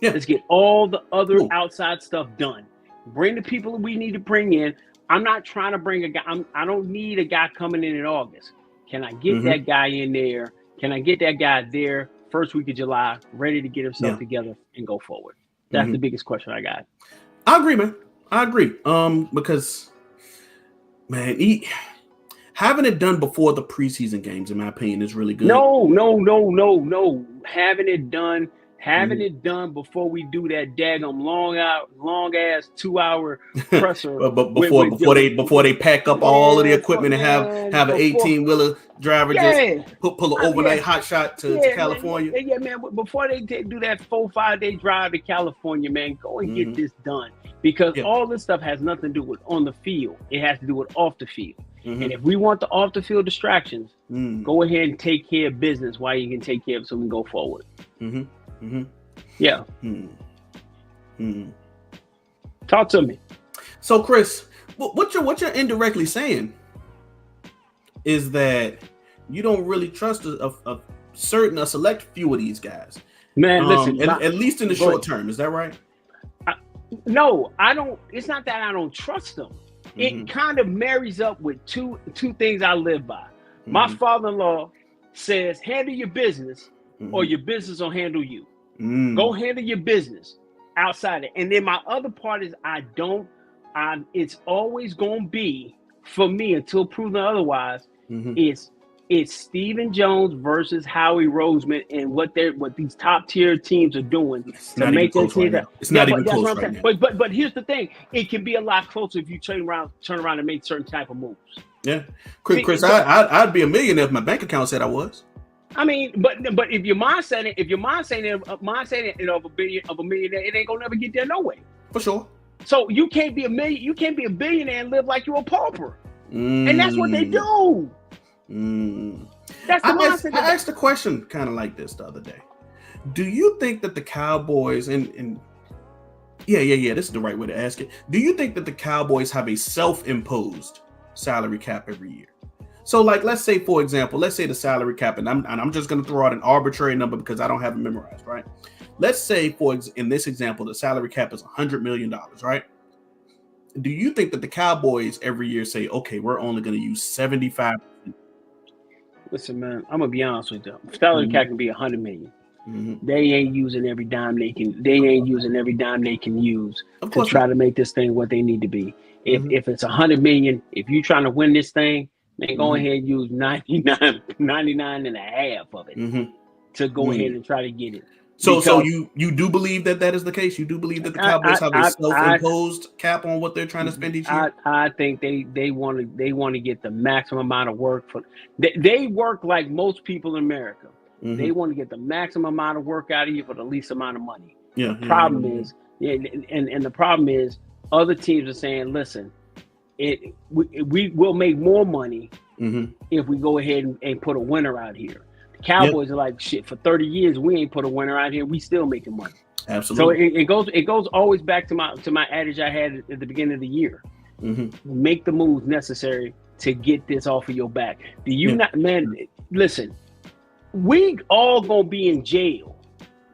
Yeah. Let's get all the other outside stuff done. Bring the people we need to bring in. I'm not trying to bring a guy. I don't need a guy coming in August. Can I get that guy in there? Can I get that guy there first week of July, ready to get himself together and go forward? That's the biggest question I got. I agree, man. I agree. Because, man, having it done before the preseason games, in my opinion, is really good. No. Having it done before we do that daggum long ass 2-hour presser. But before they pack up all of the equipment and have an 18-wheeler driver just pull an overnight hot shot to California. Man. Before they do that 4-5 day drive to California, man, go and get this done. Because all this stuff has nothing to do with on the field. It has to do with off the field. And if we want the off the field distractions, go ahead and take care of business while you can take care of it so we can go forward. Yeah. Talk to me. So, Chris, what you're indirectly saying is that you don't really trust a select few of these guys. Man, listen. At least in the short term, is that right? No, I don't. It's not that I don't trust them. It kind of marries up with two things I live by. My father-in-law says, handle your business or your business will handle you. Go handle your business outside it. And then my other part is it's always going to be, for me, until proven otherwise, it's Stephen Jones versus Howie Roseman and what these top tier teams are doing to make their teams. It's not even close right now. But here's the thing: it can be a lot closer if you turn around and make certain type of moves. Yeah, Chris, I'd be a millionaire if my bank account said I was. I mean, but if your mindset of a millionaire, it ain't gonna never get there no way. For sure. So you can't be a billionaire and live like you're a pauper, and that's what they do. That's the mindset. I asked a question kind of like this the other day. Do you think that the Cowboys and this is the right way to ask it. Do you think that the Cowboys have a self-imposed salary cap every year? So, like, let's say, for example, the salary cap, and I'm just going to throw out an arbitrary number because I don't have it memorized, right? Let's say, in this example, the salary cap is $100 million, right? Do you think that the Cowboys every year say, okay, we're only going to use 75%? Listen, man, I'm gonna be honest with you. Salary cap can be $100 million. They ain't using every dime they can. They ain't using every dime they can use to try to make this thing what they need to be. If it's $100 million, if you're trying to win this thing, then go ahead and use 99 and a half of it to go ahead and try to get it. So you do believe that is the case? You do believe that the Cowboys have a self-imposed cap on what they're trying to spend each year? I think they want to get the maximum amount of work for. They work like most people in America. They want to get the maximum amount of work out of you for the least amount of money. The problem is other teams are saying, listen, we will make more money if we go ahead and put a winner out here. Cowboys are like, shit, for 30 years we ain't put a winner out here, we still making money. Absolutely. So it goes always back to my adage I had at the beginning of the year. Make the moves necessary to get this off of your back. Do you not, man? Listen, we all gonna be in jail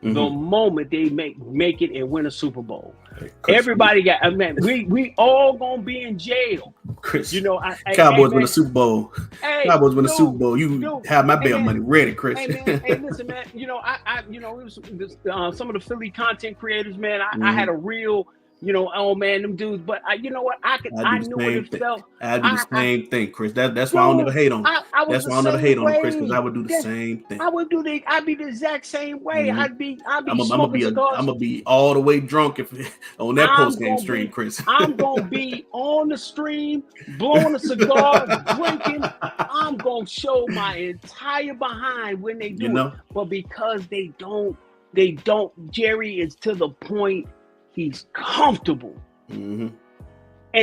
the moment they make it and win a Super Bowl. Everybody got, man, we all gonna be in jail. Chris, Cowboys win a Super Bowl. Cowboys win a Super Bowl. You have my bail money ready, Chris. Hey, listen, man. It was some of the Philly content creators, man. I had a real, oh man, them dudes. But I knew what it felt. I do the same thing, Chris. That's why I don't never hate on them. That's why I never hate on them, Chris, because I would do the same thing. I'd be the exact same way. I'm gonna be all the way drunk on that post game stream, Chris. I'm gonna be on the stream, blowing a cigar, drinking. I'm gonna show my entire behind when they do it. But because they don't. Jerry is to the point. He's comfortable. And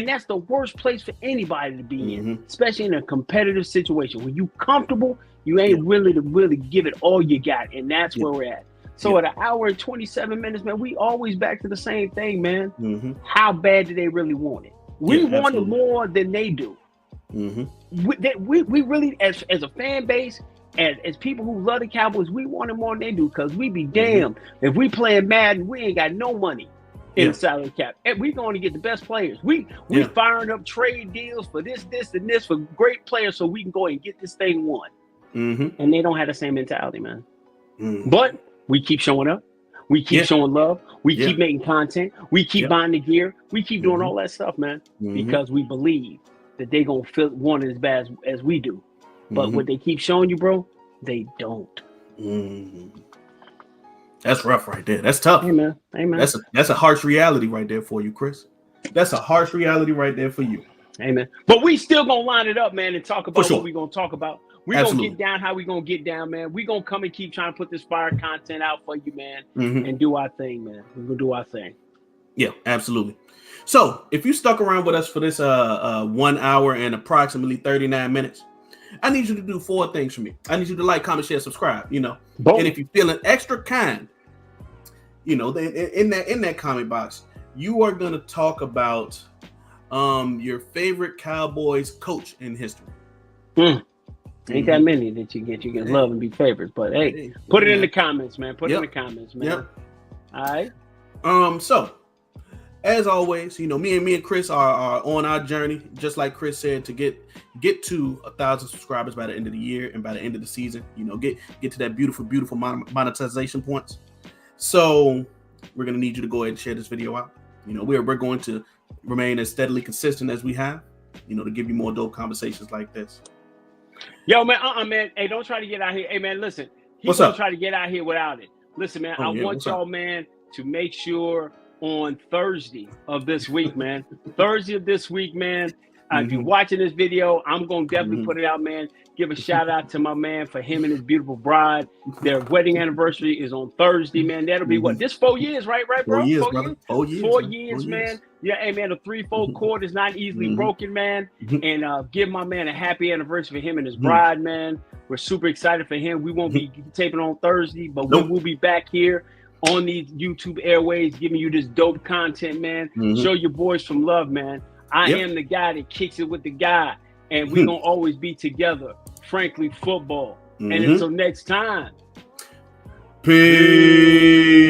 that's the worst place for anybody to be in, especially in a competitive situation. When you comfortable, you ain't really to really give it all you got. And that's where we're at. So at an hour and 27 minutes, man, we always back to the same thing, man. How bad do they really want it? We want it more than they do. We really, as a fan base, as people who love the Cowboys, we want it more than they do, because we be damned. If we playing Madden, we ain't got no money in the salary cap. And we're going to get the best players. We firing up trade deals for this, and this for great players so we can go and get this thing won. And they don't have the same mentality, man. But we keep showing up. We keep showing love. We keep making content. We keep buying the gear. We keep doing all that stuff, man, because we believe that they're going to want it as bad as we do. But what they keep showing you, bro, they don't. That's rough right there. That's tough. Hey, man. That's a harsh reality right there for you, Chris. That's a harsh reality right there for you. Amen. But we still gonna line it up, man, and talk about what we're gonna talk about. We're gonna get down how we gonna get down, man. We're gonna come and keep trying to put this fire content out for you, man, and do our thing, man. We're gonna do our thing. Yeah, absolutely. So if you stuck around with us for this 1 hour and approximately 39 minutes, I need you to do 4 things for me. I need you to like, comment, share, subscribe, Boom. And if you're feeling extra kind, in that comment box, you are going to talk about your favorite Cowboys coach in history. Ain't that many that you can love and be favorites, but hey, put it in the comments, man. Put it in the comments, man. All right. So as always, me and Chris are on our journey, just like Chris said, to get to 1,000 subscribers by the end of the year and by the end of the season. Get to that beautiful monetization points. So we're gonna need you to go ahead and share this video out. You know, we're going to remain as steadily consistent as we have, you know, to give you more dope conversations like this. Yo, man, man. Hey, don't try to get out here. Hey, man, listen. He's gonna try to get out here without it. Listen, man, I want y'all, man, to make sure on Thursday of this week, man. Thursday of this week, man. If you're watching this video, I'm gonna definitely put it out, man. Give a shout out to my man for him and his beautiful bride. Their wedding anniversary is on Thursday, man. That'll be what? This 4 years, right, bro? 4 years, brother. 4 years. 4 years, man. Yeah, hey, man, the 3/4 cord is not easily broken, man. And give my man a happy anniversary for him and his bride, man. We're super excited for him. We won't be taping on Thursday, but we will be back here on these YouTube airways giving you this dope content, man. Show your boys some love, man. I am the guy that kicks it with the guy, and we're going to always be together. Frankly, football. And until next time. Peace.